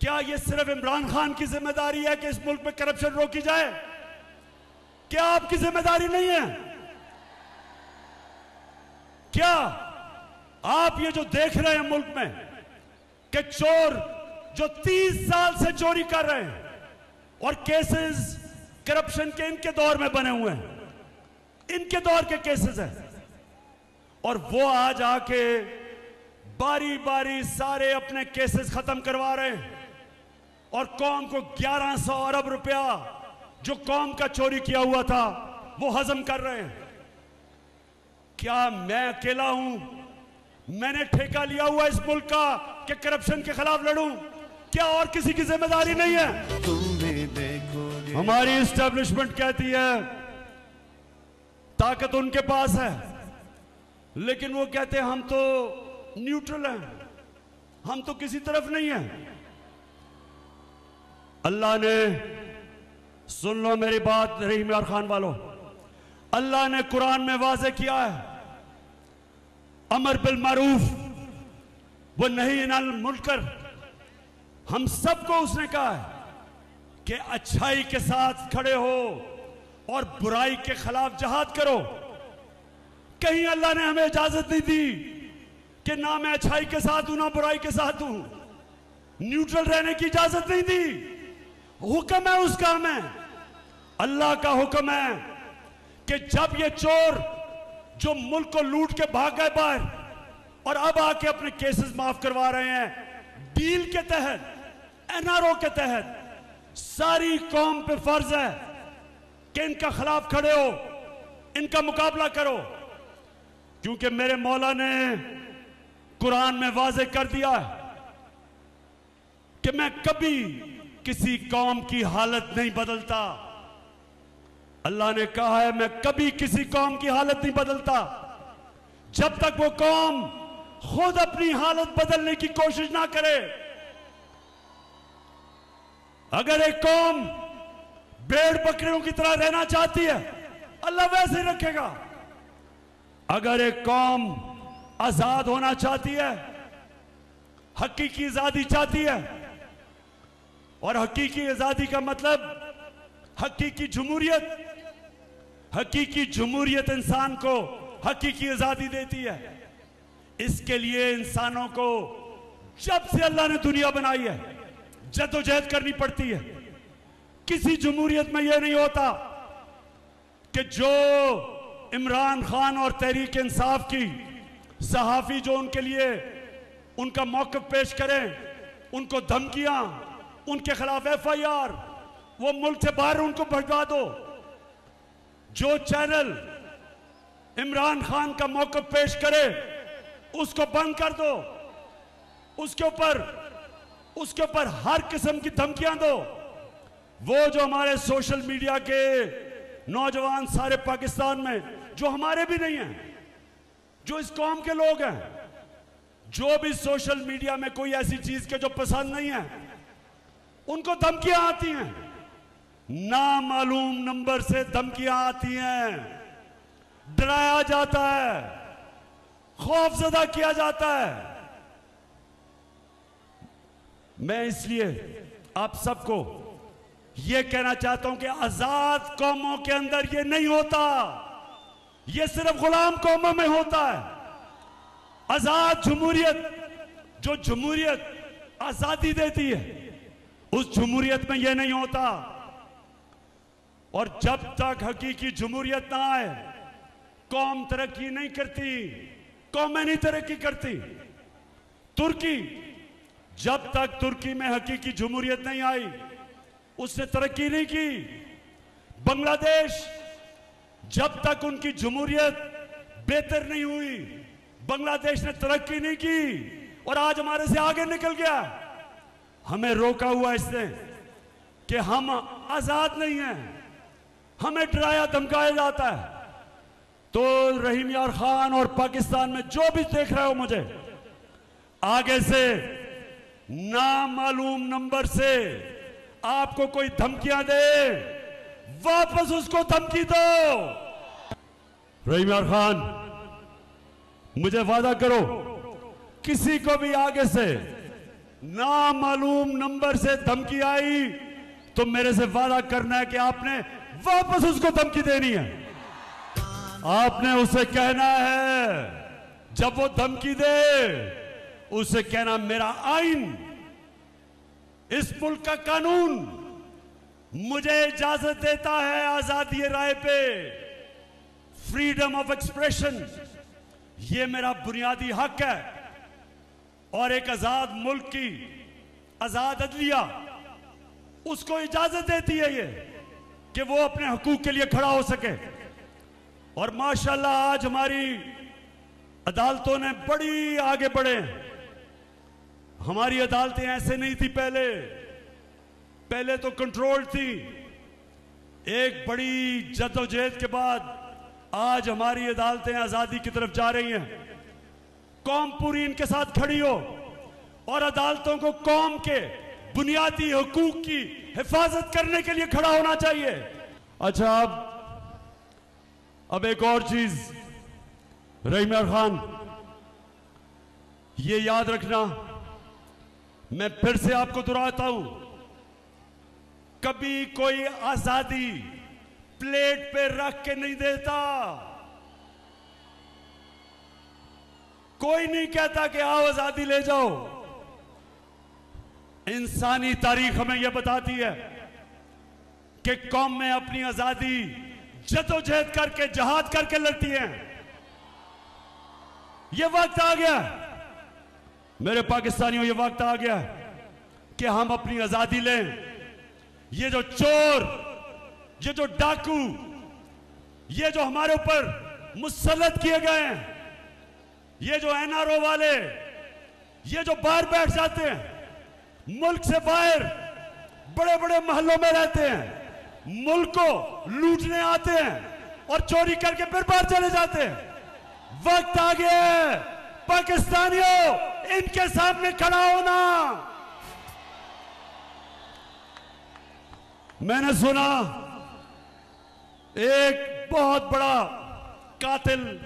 क्या ये सिर्फ इमरान खान की जिम्मेदारी है कि इस मुल्क में करप्शन रोकी जाए? क्या आपकी जिम्मेदारी नहीं है? क्या आप ये जो देख रहे हैं मुल्क में कि चोर जो 30 साल से चोरी कर रहे हैं और केसेस करप्शन के इनके दौर में बने हुए हैं, इनके दौर के केसेस हैं, और वो आज आके बारी बारी सारे अपने केसेस खत्म करवा रहे हैं। और कौम को 1100 अरब रुपया जो कौम का चोरी किया हुआ था वो हजम कर रहे हैं। क्या मैं अकेला हूं? मैंने ठेका लिया हुआ इस मुल्क का कि करप्शन के खिलाफ लड़ूं? क्या और किसी की जिम्मेदारी नहीं है? हमारी एस्टेब्लिशमेंट कहती है ताकत उनके पास है, लेकिन वो कहते हैं हम तो न्यूट्रल हैं, हम तो किसी तरफ नहीं हैं। अल्लाह ने, सुन लो मेरी बात रहीम यार खान वालों, अल्लाह ने कुरान में वाज़े किया है अमर बिल मारूफ वो नहीं अनिल मुनकर। हम सबको उसने कहा है कि अच्छाई के साथ खड़े हो और बुराई के खिलाफ जहाद करो। कहीं अल्लाह ने हमें इजाजत नहीं दी कि ना मैं अच्छाई के साथ हूं ना बुराई के साथ हूं, न्यूट्रल रहने की इजाजत नहीं दी। हुक्म है उसका, हमें अल्लाह का हुक्म है कि जब ये चोर जो मुल्क को लूट के भाग गए बाहर और अब आके अपने केसेस माफ करवा रहे हैं डील के तहत, एनआरओ के तहत, सारी कौम पे फर्ज है कि इनका खिलाफ खड़े हो, इनका मुकाबला करो, क्योंकि मेरे मौला ने कुरान में वाज़े कर दिया है कि मैं कभी किसी कौम की हालत नहीं बदलता। अल्लाह ने कहा है मैं कभी किसी कौम की हालत नहीं बदलता जब तक वो कौम खुद अपनी हालत बदलने की कोशिश ना करे। अगर एक कौम भेड़ बकरियों की तरह रहना चाहती है, अल्लाह वैसे ही रखेगा। अगर एक कौम आजाद होना चाहती है, हकीकी आजादी चाहती है, और हकीकी आजादी का मतलब हकीकी जमहूरियत, हकीकी जमहूरियत इंसान को हकीकी आजादी देती है। इसके लिए इंसानों को जब से अल्लाह ने दुनिया बनाई है जद्दोजहद करनी पड़ती है। किसी जमहूरियत में यह नहीं होता कि जो इमरान खान और तहरीक इंसाफ की सहाफी जो उनके लिए उनका मौक़िफ़ पेश करें, उनको धमकियां, उनके खिलाफ FIR, वो मुल्क से बाहर उनको भड़का दो। जो चैनल इमरान खान का मौक़िफ़ पेश करे उसको बंद कर दो, उसके ऊपर हर किस्म की धमकियां दो। वो जो हमारे सोशल मीडिया के नौजवान सारे पाकिस्तान में, जो हमारे भी नहीं हैं, जो इस कौम के लोग हैं, जो भी सोशल मीडिया में कोई ऐसी चीज के जो पसंद नहीं है, उनको धमकियां आती हैं, नामालूम नंबर से धमकियां आती हैं, डराया जाता है, खौफजदा किया जाता है। मैं इसलिए आप सबको यह कहना चाहता हूं कि आजाद कौमों के अंदर यह नहीं होता, यह सिर्फ गुलाम कौमों में होता है। आजाद जमहूरियत, जो जमहूरियत आजादी देती है, उस जमहूरियत में यह नहीं होता। और जब तक हकीकी जमहूरियत ना आए, कौम तरक्की नहीं करती, कौमें नहीं तरक्की करती। तुर्की, जब तक तुर्की में हकीकी जमहूरियत नहीं आई, उसने तरक्की नहीं की। बांग्लादेश, जब तक उनकी जमहूरियत बेहतर नहीं हुई, बांग्लादेश ने तरक्की नहीं की और आज हमारे से आगे निकल गया। हमें रोका हुआ इसने कि हम आजाद नहीं हैं, हमें डराया धमकाया जाता है। तो रहीम यार खान और पाकिस्तान में जो भी देख रहे हो मुझे, आगे से नामालूम नंबर से आपको कोई धमकियां दे, वापस उसको धमकी दो। रहीम यार खान, मुझे वादा करो, किसी को भी आगे से नामालूम नंबर से धमकी आई तो मेरे से वादा करना है कि आपने वापस उसको धमकी देनी है। आपने उसे कहना है, जब वो धमकी दे, उसे कहना मेरा आइन, इस मुल्क का कानून मुझे इजाजत देता है आजादी राय पे, फ्रीडम ऑफ एक्सप्रेशन, ये मेरा बुनियादी हक है। और एक आजाद मुल्क की आजाद अदलिया, उसको इजाजत देती है ये कि वो अपने हकूक के लिए खड़ा हो सके। और माशाल्लाह आज हमारी अदालतों ने बड़ी आगे बढ़े। हमारी अदालतें ऐसे नहीं थी पहले तो कंट्रोल थी। एक बड़ी जद्दोजहद के बाद आज हमारी अदालतें आजादी की तरफ जा रही हैं। कौम पूरी इनके साथ खड़ी हो और अदालतों को कौम के बुनियादी हकूक की हिफाजत करने के लिए खड़ा होना चाहिए। अच्छा, अब एक और चीज, रहीम खान, ये याद रखना, मैं फिर से आपको दोहराता हूं, कभी कोई आजादी प्लेट पे रख के नहीं देता। कोई नहीं कहता कि आओ आजादी ले जाओ। इंसानी तारीख हमें यह बताती है कि कौम में अपनी आजादी जदोजहद करके, जहाद करके लड़ती है। यह वक्त आ गया मेरे पाकिस्तानियों, यह वक्त आ गया कि हम अपनी आजादी लें। ये जो चोर, ये जो डाकू, ये जो हमारे ऊपर मुसल्लत किए गए हैं, ये जो एनआरओ वाले, ये जो बाहर बैठ जाते हैं, मुल्क से बाहर बड़े बड़े महलों में रहते हैं, मुल्क को लूटने आते हैं और चोरी करके फिर बाहर चले जाते हैं। वक्त आ गया है पाकिस्तानियों, इनके सामने खड़ा होना। मैंने सुना एक बहुत बड़ा कातिल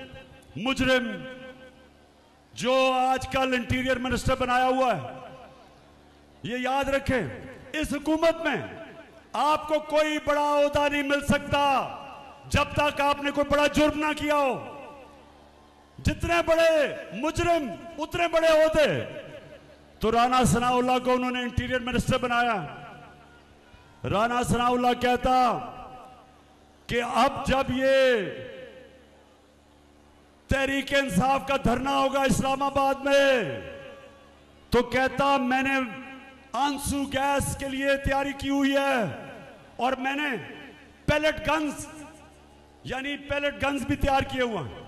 मुजरिम जो आजकल इंटीरियर मिनिस्टर बनाया हुआ है, ये याद रखें, इस हुकूमत में आपको कोई बड़ा ओहदा नहीं मिल सकता जब तक आपने कोई बड़ा जुर्म ना किया हो। जितने बड़े मुजरिम उतने बड़े ओहदे। तो राना सनाउल्लाह को उन्होंने इंटीरियर मिनिस्टर बनाया। राना सनाउल्लाह कहता कि अब जब ये तहरीक इंसाफ का धरना होगा इस्लामाबाद में, तो कहता मैंने आंसू गैस के लिए तैयारी की हुई है और मैंने पैलेट गन्स, यानी पैलेट गन्स भी तैयार किए हुए हैं।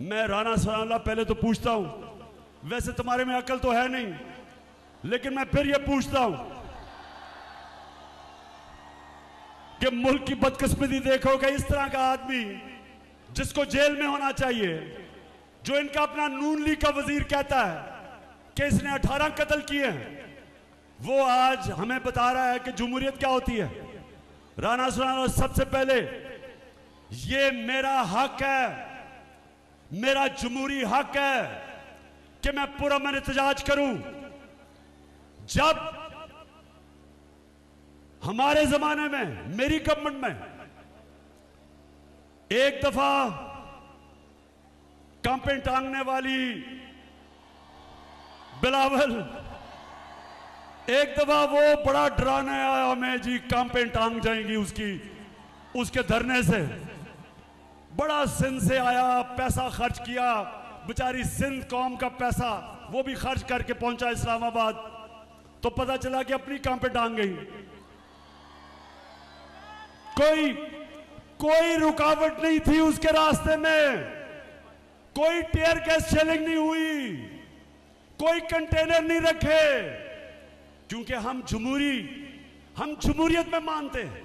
मैं राना सनाउल्लाह पहले तो पूछता हूं, वैसे तुम्हारे में अकल तो है नहीं, लेकिन मैं फिर यह पूछता हूं कि मुल्क की बदकिस्मती देखो कि इस तरह का आदमी जिसको जेल में होना चाहिए, जो इनका अपना नून लीग का वजीर कहता है कि इसने 18 कत्ल किए हैं, वो आज हमें बता रहा है कि जमहूरियत क्या होती है। राना सनाउल्लाह, सबसे पहले ये मेरा हक है, मेरा जमहूरी हक है कि मैं पुरअमन एहतजाज करूं। जब हमारे जमाने में, मेरी गवर्नमेंट में, एक दफा कांपे टांगने वाली बिलावल, एक दफा वो बड़ा डराने आया हमें जी, कांपे टांग जाएंगी उसके धरने से। बड़ा सिंध से आया, पैसा खर्च किया, बेचारी सिंध कौम का पैसा वो भी खर्च करके पहुंचा इस्लामाबाद, तो पता चला कि अपनी कांपे टांग गई। कोई रुकावट नहीं थी उसके रास्ते में, कोई टीयर गैस शेलिंग नहीं हुई, कोई कंटेनर नहीं रखे, क्योंकि हम जमहूरियत में मानते हैं,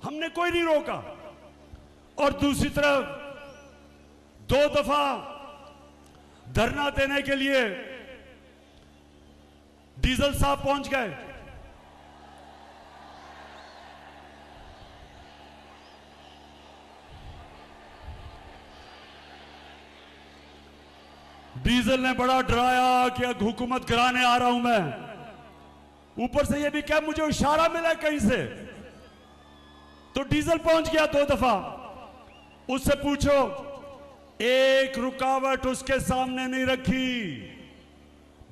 हमने कोई नहीं रोका। और दूसरी तरफ 2 दफा धरना देने के लिए डीजल साहब पहुंच गए। डीजल ने बड़ा डराया कि हुकूमत गिराने आ रहा हूं मैं। ऊपर से ये भी क्या, मुझे इशारा मिला कहीं से, तो डीजल पहुंच गया 2 दफा। उससे पूछो, एक रुकावट उसके सामने नहीं रखी,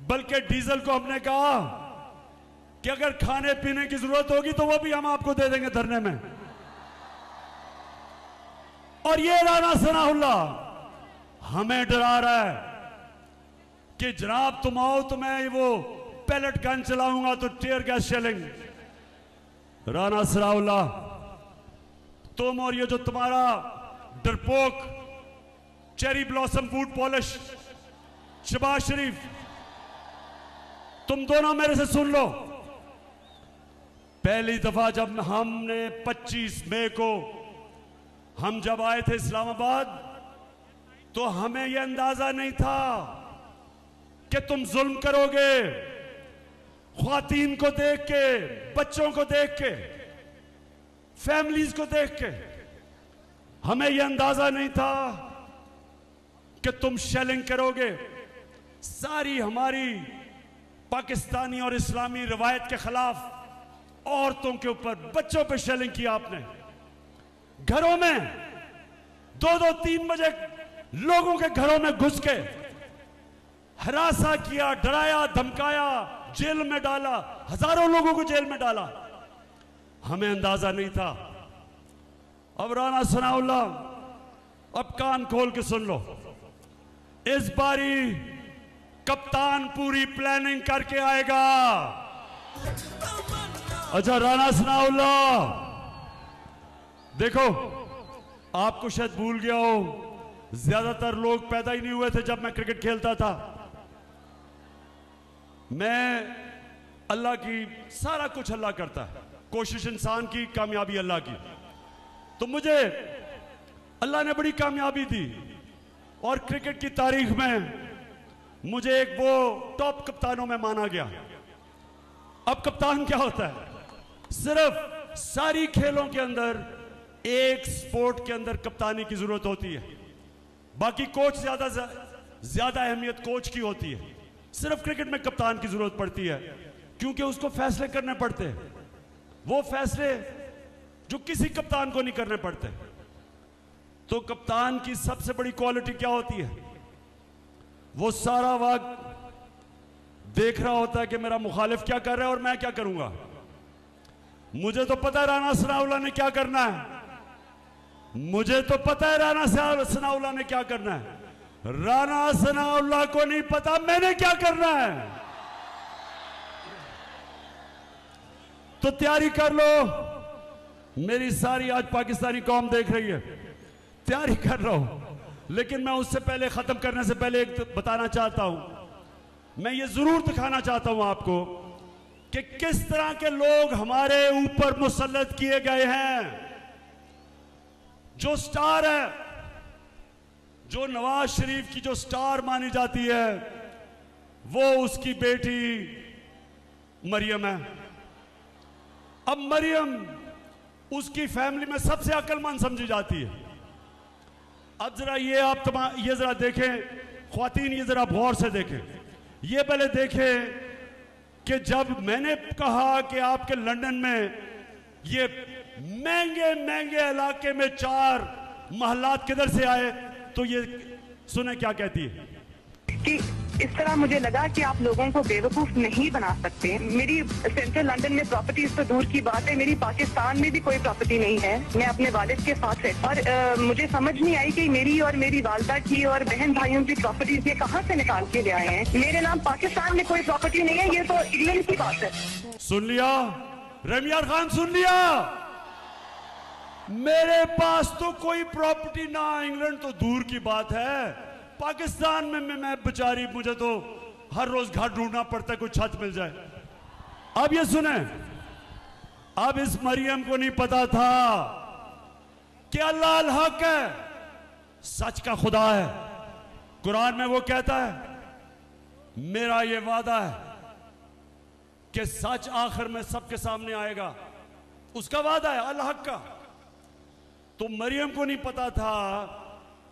बल्कि डीजल को हमने कहा कि अगर खाने पीने की जरूरत होगी तो वो भी हम आपको दे देंगे धरने में। और ये राना सनाउल्लाह हमें डरा रहा है कि जनाब तुम आओ तो मैं वो पैलेट गन चलाऊंगा तो tear gas shelling. Rana Sanaullah, तुम और ये जो तुम्हारा डरपोक cherry blossom boot polish Shahbaz Sharif, तुम दोनों मेरे से सुन लो। पहली दफा जब हमने 25 मई को हम जब आए थे इस्लामाबाद, तो हमें यह अंदाजा नहीं था कि तुम जुल्म करोगे। ख्वातीन को देख के, बच्चों को देख के, फैमिलीज को देख के हमें यह अंदाजा नहीं था कि तुम शेलिंग करोगे। सारी हमारी पाकिस्तानी और इस्लामी रवायत के खिलाफ औरतों के ऊपर, बच्चों पे शेलिंग किया आपने। घरों में 2-2, 3 बजे लोगों के घरों में घुस के हरासा किया, डराया, धमकाया, जेल में डाला, हजारों लोगों को जेल में डाला। हमें अंदाजा नहीं था। अब राना सनाउल्लाह, अब कान खोल के सुन लो। इस बारी कप्तान पूरी प्लानिंग करके आएगा। अच्छा राना सनाउल्लाह, देखो आपको शायद भूल गया हो, ज्यादातर लोग पैदा ही नहीं हुए थे जब मैं क्रिकेट खेलता था। मैं अल्लाह की, सारा कुछ अल्लाह करता है, कोशिश इंसान की, कामयाबी अल्लाह की। तो मुझे अल्लाह ने बड़ी कामयाबी दी और क्रिकेट की तारीख में मुझे एक वो टॉप कप्तानों में माना गया। अब कप्तान क्या होता है? सिर्फ सारी खेलों के अंदर एक स्पोर्ट के अंदर कप्तानी की जरूरत होती है, बाकी कोच ज्यादा अहमियत कोच की होती है। सिर्फ क्रिकेट में कप्तान की जरूरत पड़ती है, क्योंकि उसको फैसले करने पड़ते हैं, वो फैसले जो किसी कप्तान को नहीं करने पड़ते। तो कप्तान की सबसे बड़ी क्वालिटी क्या होती है? वो सारा वक्त देख रहा होता है कि मेरा मुखालिफ क्या कर रहा है और मैं क्या करूंगा। मुझे तो पता है राना सनाउल्लाह ने क्या करना है, मुझे तो पता है राना सनाउल्लाह ने क्या करना है। राना सनाउल्लाह को नहीं पता मैंने क्या करना है। तो तैयारी कर लो। मेरी सारी आज पाकिस्तानी कौम देख रही है, तैयारी कर लो। लेकिन मैं उससे पहले, खत्म करने से पहले एक बताना चाहता हूं। मैं ये जरूर दिखाना चाहता हूं आपको कि किस तरह के लोग हमारे ऊपर मुसल्लत किए गए हैं। जो स्टार है, जो नवाज शरीफ की जो स्टार मानी जाती है, वो उसकी बेटी मरियम है। अब मरियम उसकी फैमिली में सबसे अक्लमंद समझी जाती है। अब जरा ये आप ये जरा देखें, ख्वातीन ये जरा गौर से देखें, ये पहले देखें कि जब मैंने कहा कि आपके लंदन में ये महंगे महंगे इलाके में 4 महलात किधर से आए, तो ये सुने क्या कहती है कि इस तरह मुझे लगा कि आप लोगों को बेवकूफ नहीं बना सकते। मेरी सेंट्रल लंदन में प्रॉपर्टीज तो दूर की बात है, मेरी पाकिस्तान में भी कोई प्रॉपर्टी नहीं है। मैं अपने वालिद के साथ है और मुझे समझ नहीं आई कि मेरी और मेरी वालदा की और बहन भाइयों की प्रॉपर्टीज ये कहाँ से निकाल के ले आए हैं। मेरे नाम पाकिस्तान में कोई प्रॉपर्टी नहीं है, ये तो इंग्लैंड की बात है। सुन लिया रमियार खान, सुन लिया। मेरे पास तो कोई प्रॉपर्टी ना, इंग्लैंड तो दूर की बात है, पाकिस्तान में मैं बेचारी, मुझे तो हर रोज घर ढूंढना पड़ता है कोई छत मिल जाए। अब ये सुने, अब इस मरियम को नहीं पता था कि अल्लाह अल हक है, सच का खुदा है। कुरान में वो कहता है, मेरा ये वादा है कि सच आखिर में सबके सामने आएगा, उसका वादा है अल हक का। तो मरियम को नहीं पता था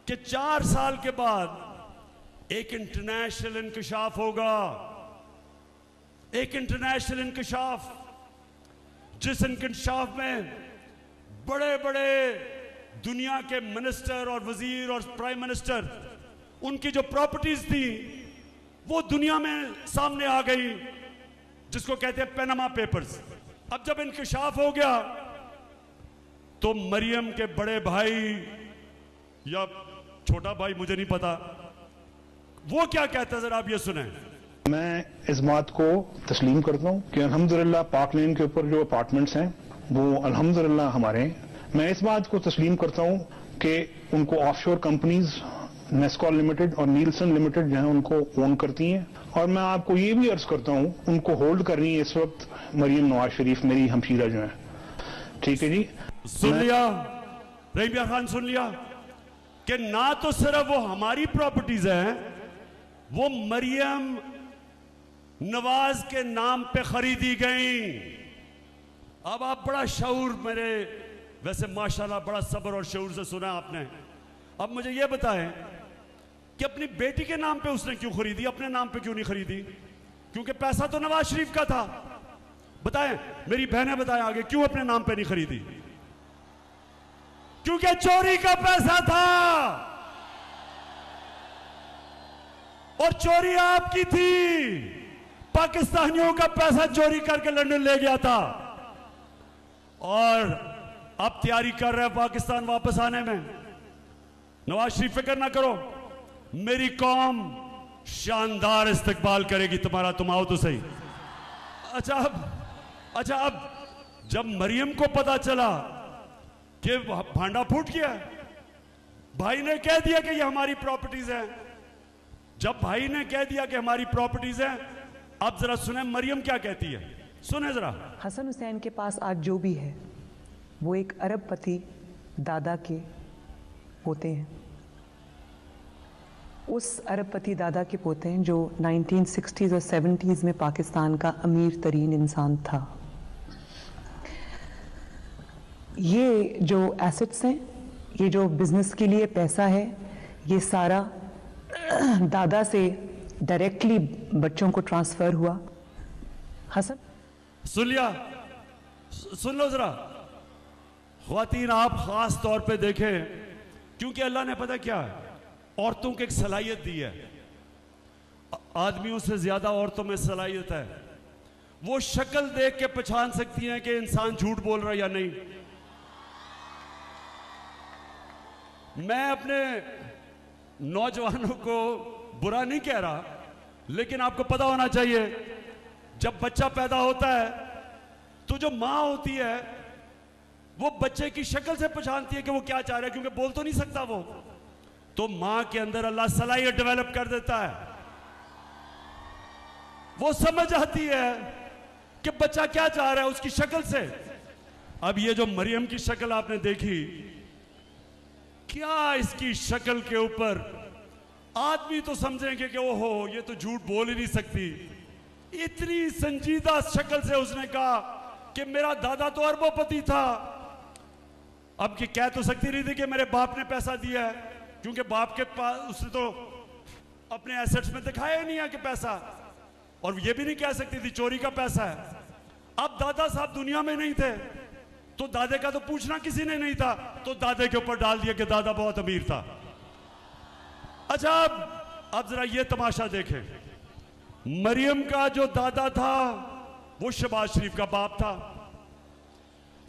कि 4 साल के बाद एक इंटरनेशनल इंकशाफ होगा, एक इंटरनेशनल इंकशाफ, जिस इंकशाफ में बड़े बड़े दुनिया के मिनिस्टर और वजीर और प्राइम मिनिस्टर, उनकी जो प्रॉपर्टीज थी वो दुनिया में सामने आ गई, जिसको कहते हैं पैनामा पेपर्स। अब जब इंकशाफ हो गया तो मरियम के बड़े भाई या छोटा भाई, मुझे नहीं पता, वो क्या कहता है, जरा आप ये सुने। मैं इस बात को तस्लीम करता हूँ कि अल्हम्दुलिल्लाह पाक लेन के ऊपर जो अपार्टमेंट्स हैं वो अल्हम्दुलिल्लाह हमारे हैं। मैं इस बात को तस्लीम करता हूं कि उनको ऑफशोर कंपनीज नेस्कॉल लिमिटेड और नीलसन लिमिटेड जो है उनको ओन करती हैं, और मैं आपको ये भी अर्ज करता हूं उनको होल्ड कर रही है इस वक्त मरियम नवाज शरीफ, मेरी हमशीरा जो है। ठीक है जी, सुन लिया रहीम यार खान, सुन लिया कि ना तो सिर्फ वो हमारी प्रॉपर्टीज हैं, वो मरियम नवाज के नाम पे खरीदी गई। अब आप बड़ा शऊर, मेरे वैसे माशाल्लाह बड़ा सब्र और शऊर से सुना आपने। अब मुझे ये बताएं कि अपनी बेटी के नाम पे उसने क्यों खरीदी, अपने नाम पे क्यों नहीं खरीदी? क्योंकि पैसा तो नवाज शरीफ का था। बताएं, मेरी बहनें बताएं आगे, क्यों अपने नाम पे नहीं खरीदी? क्योंकि चोरी का पैसा था, और चोरी आपकी थी। पाकिस्तानियों का पैसा चोरी करके लंदन ले गया था, और अब तैयारी कर रहे हैं पाकिस्तान वापस आने में। नवाज शरीफ फिक्र ना करो, मेरी कौम शानदार इस्तकबाल करेगी तुम्हारा, तुम आओ तो सही। अच्छा अब जब मरियम को पता चला कि भांडा फूट गया, भाई ने कह दिया कि ये हमारी प्रॉपर्टीज हैं। जब भाई ने कह दिया कि हमारी प्रॉपर्टीज हैं, अब जरा सुने मरियम क्या कहती है, सुने जरा। हसन हुसैन के पास आज जो भी है वो एक अरबपति दादा के पोते हैं। उस अरबपति दादा के पोते हैं जो 1960s और 70s में पाकिस्तान का अमीर तरीन इंसान था। ये जो एसेट्स हैं, ये जो बिजनेस के लिए पैसा है, ये सारा दादा से डायरेक्टली बच्चों को ट्रांसफर हुआ। हसन सुन लिया, सुन लो जरा ख्वातीन, आप खास तौर पे देखें, क्योंकि अल्लाह ने पता क्या है, औरतों को एक सलाहियत दी है। आदमियों से ज्यादा औरतों में सलाहियत है। वो शक्ल देख के पहचान सकती हैं कि इंसान झूठ बोल रहा है या नहीं। मैं अपने नौजवानों को बुरा नहीं कह रहा, लेकिन आपको पता होना चाहिए, जब बच्चा पैदा होता है तो जो माँ होती है वो बच्चे की शक्ल से पहचानती है कि वो क्या चाह रहा है, क्योंकि बोल तो नहीं सकता वो। तो माँ के अंदर अल्लाह सलाहियत डेवलप कर देता है, वो समझ आती है कि बच्चा क्या चाह रहा है उसकी शक्ल से। अब ये जो मरियम की शक्ल आपने देखी, क्या इसकी शक्ल के ऊपर आदमी तो समझेंगे कि ओहो ये तो झूठ बोल ही नहीं सकती। इतनी संजीदा शक्ल से उसने कहा कि मेरा दादा तो अरबोपति था। अब कि कह तो सकती नहीं थी कि मेरे बाप ने पैसा दिया है, क्योंकि बाप के पास उसने तो अपने एसेट्स में दिखाया ही नहीं है कि पैसा, और ये भी नहीं कह सकती थी चोरी का पैसा है। अब दादा साहब दुनिया में नहीं थे तो दादे का तो पूछना किसी ने नहीं था, तो दादे के ऊपर डाल दिया कि दादा बहुत अमीर था। अच्छा अब जरा ये तमाशा देखें, मरियम का जो दादा था वो शहबाज शरीफ का बाप था।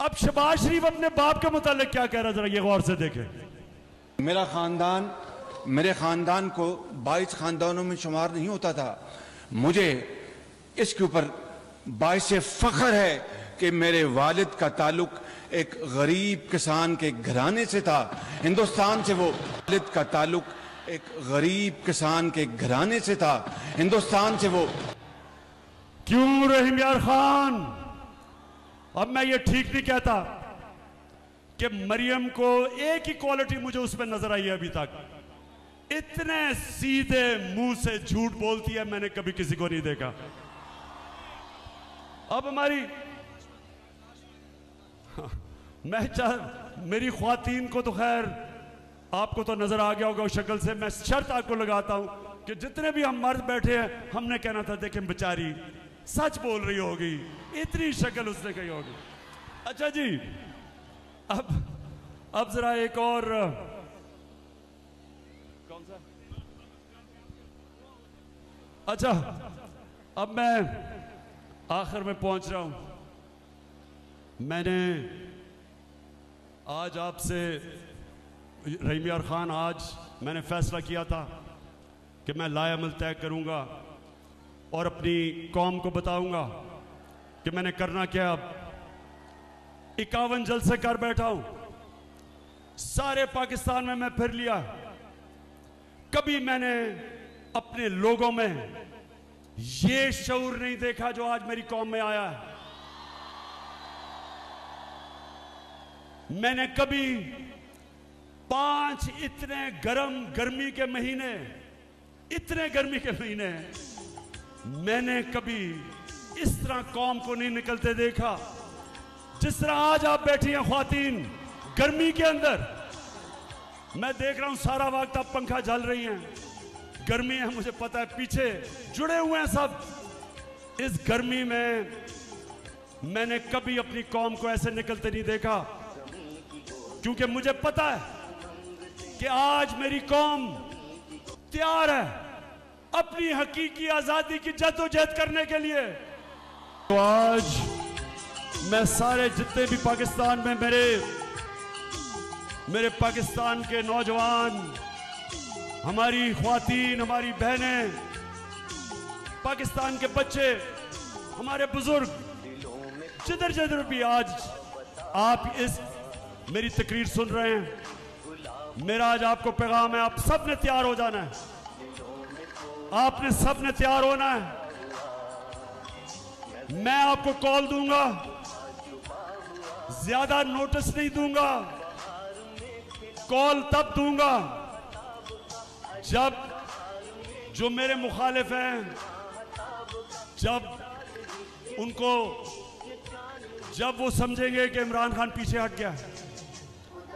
अब शहबाज शरीफ अपने बाप के मुतालिक क्या कह रहा है, जरा ये गौर से देखें। मेरे खानदान को 22 खानदानों में शुमार नहीं होता था। मुझे इसके ऊपर बाइसे फख्र है कि मेरे वालिद का ताल्लुक एक गरीब किसान के घराने से था। हिंदुस्तान से वो वालिद का ताल्लुक एक गरीब किसान के घराने से था। हिंदुस्तान से वो क्यों रहीम यार खान, अब मैं ये ठीक नहीं कहता कि मरियम को एक ही क्वालिटी मुझे उसमें नजर आई है अभी तक, इतने सीधे मुंह से झूठ बोलती है मैंने कभी किसी को नहीं देखा। अब हमारी मेरी ख्वातीन को तो खैर आपको तो नजर आ गया होगा उस शक्ल से। मैं शर्त आपको लगाता हूं कि जितने भी हम मर्द बैठे हैं, हमने कहना था देखें बेचारी सच बोल रही होगी, इतनी शक्ल उसने कही होगी। अच्छा जी, अब जरा एक और कौन सा, अच्छा अब मैं आखिर में पहुंच रहा हूं। मैंने आज आपसे रहीम यार खान, आज मैंने फैसला किया था कि मैं लाएअमल तय करूंगा और अपनी कौम को बताऊंगा कि मैंने करना क्या। 51 जलसे कर बैठा हूं, सारे पाकिस्तान में मैं फिर लिया। कभी मैंने अपने लोगों में ये शऊर नहीं देखा जो आज मेरी कौम में आया है। मैंने कभी 5 इतने गर्मी के महीने, इतने गर्मी के महीने मैंने कभी इस तरह कौम को नहीं निकलते देखा जिस तरह आज आप बैठी हैं ख्वातीन गर्मी के अंदर। मैं देख रहा हूं सारा वक्त आप पंखा झल रही हैं, गर्मी है मुझे पता है, पीछे जुड़े हुए हैं सब। इस गर्मी में मैंने कभी अपनी कौम को ऐसे निकलते नहीं देखा, क्योंकि मुझे पता है कि आज मेरी कौम तैयार है अपनी हकीकी आजादी की जद्दोजहद करने के लिए। तो आज मैं सारे जितने भी पाकिस्तान में मेरे पाकिस्तान के नौजवान, हमारी ख्वातीन, हमारी बहनें, पाकिस्तान के बच्चे, हमारे बुजुर्ग, जिधर जिधर भी आज आप इस मेरी तकरीर सुन रहे हैं, मेरा आज आपको पैगाम है, आप सब ने तैयार हो जाना है, आपने सब ने तैयार होना है। मैं आपको कॉल दूंगा, ज्यादा नोटिस नहीं दूंगा, कॉल तब दूंगा जब जो मेरे मुखालिफ हैं, जब वो समझेंगे कि इमरान खान पीछे हट गया,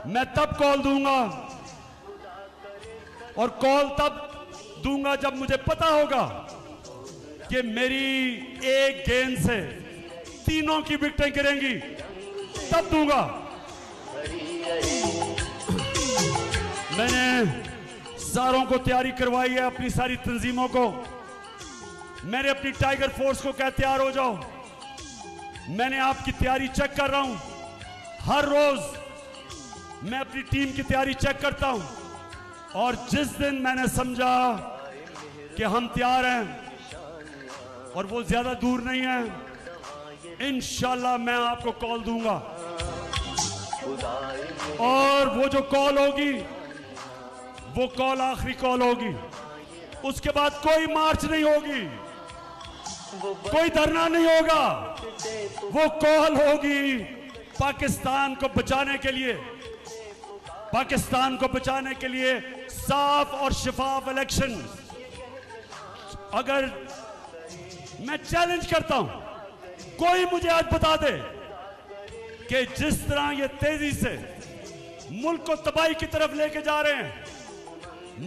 मैं तब कॉल दूंगा। और कॉल तब दूंगा जब मुझे पता होगा कि मेरी एक गेंद से तीनों की विकेटें गिरेंगी, तब दूंगा। मैंने सारों को तैयारी करवाई है, अपनी सारी तंजीमों को। मैंने अपनी टाइगर फोर्स को कहा तैयार हो जाओ। मैंने आपकी तैयारी चेक कर रहा हूं, हर रोज मैं अपनी टीम की तैयारी चेक करता हूं, और जिस दिन मैंने समझा कि हम तैयार हैं और वो ज्यादा दूर नहीं है, इंशाल्लाह मैं आपको कॉल दूंगा। और वो जो कॉल होगी वो कॉल आखिरी कॉल होगी, उसके बाद कोई मार्च नहीं होगी, कोई धरना नहीं होगा। वो कॉल होगी पाकिस्तान को बचाने के लिए, पाकिस्तान को बचाने के लिए साफ और शफाफ इलेक्शन। अगर मैं चैलेंज करता हूं, कोई मुझे आज बता दे कि जिस तरह ये तेजी से मुल्क को तबाही की तरफ लेके जा रहे हैं,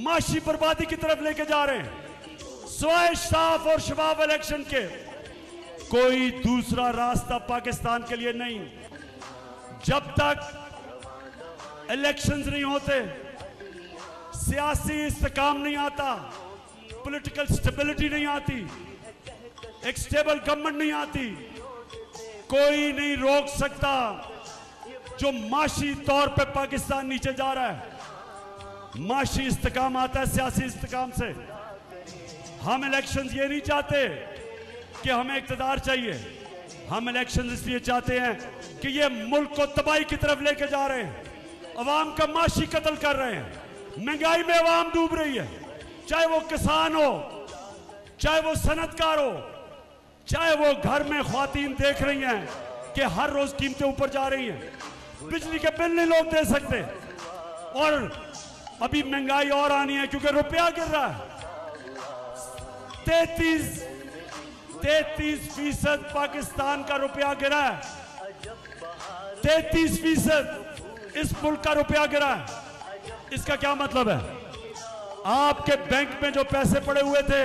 माशी बर्बादी की तरफ लेके जा रहे हैं, सिवाय साफ और शफाफ इलेक्शन के कोई दूसरा रास्ता पाकिस्तान के लिए नहीं। जब तक इलेक्शंस नहीं होते, सियासी इस्तेकाम नहीं आता, पॉलिटिकल स्टेबिलिटी नहीं आती, एक स्टेबल गवर्नमेंट नहीं आती, कोई नहीं रोक सकता जो माशी तौर पे पाकिस्तान नीचे जा रहा है। माशी इस्तेकाम आता है सियासी इस्तेकाम से। हम इलेक्शंस ये नहीं चाहते कि हमें इक़्तिदार चाहिए, हम इलेक्शंस इसलिए चाहते हैं कि ये मुल्क को तबाही की तरफ लेके जा रहे हैं, अवाम का माशी कत्ल कर रहे हैं, महंगाई में अवाम डूब रही है, चाहे वो किसान हो, चाहे वो सनतकार हो, चाहे वो घर में ख्वातीन देख रही हैं कि हर रोज कीमतें ऊपर जा रही हैं, बिजली के बिल नहीं लोग दे सकते, और अभी महंगाई और आनी है क्योंकि रुपया गिर रहा है। 33% पाकिस्तान का रुपया गिरा है, 33% इस मुल्क का रुपया गिरा है। इसका क्या मतलब है? आपके बैंक में जो पैसे पड़े हुए थे,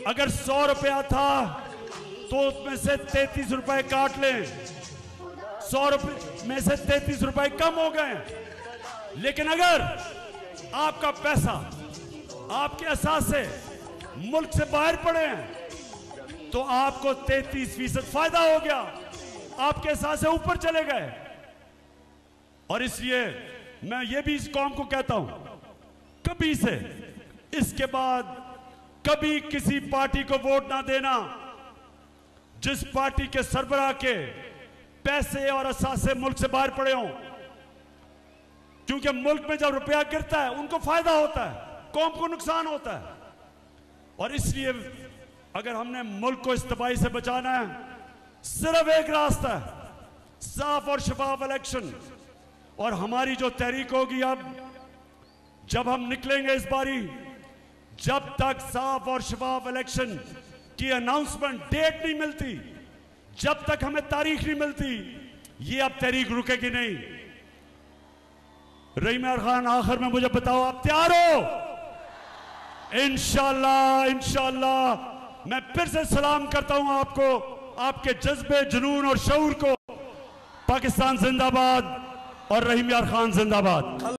अगर 100 रुपया था तो उसमें से 33 रुपए काट लें, 100 रुपए में से 33 रुपए कम हो गए। लेकिन अगर आपका पैसा आपके एहसास से मुल्क से बाहर पड़े हैं तो आपको 33% फायदा हो गया, आपके एहसास से ऊपर चले गए। और इसलिए मैं ये भी इस कौम को कहता हूं, कभी से इसके बाद कभी किसी पार्टी को वोट ना देना जिस पार्टी के सरबराह के पैसे और असासे मुल्क से बाहर पड़े हों, क्योंकि मुल्क में जब रुपया गिरता है उनको फायदा होता है, कौम को नुकसान होता है। और इसलिए अगर हमने मुल्क को इस तबाही से बचाना है, सिर्फ एक रास्ता है, साफ और शफाफ इलेक्शन। और हमारी जो तहरीक होगी, अब जब हम निकलेंगे इस बारी, जब तक साफ और शफाफ इलेक्शन की अनाउंसमेंट डेट नहीं मिलती, जब तक हमें तारीख नहीं मिलती, ये अब तहरीक रुकेगी नहीं। रहीम यार खान, आखिर में मुझे बताओ, आप तैयार हो? इंशाअल्लाह, इंशाअल्लाह। मैं फिर से सलाम करता हूं आपको, आपके जज्बे, जुनून और शऊर को। पाकिस्तान जिंदाबाद और रहीम यार खान जिंदाबाद।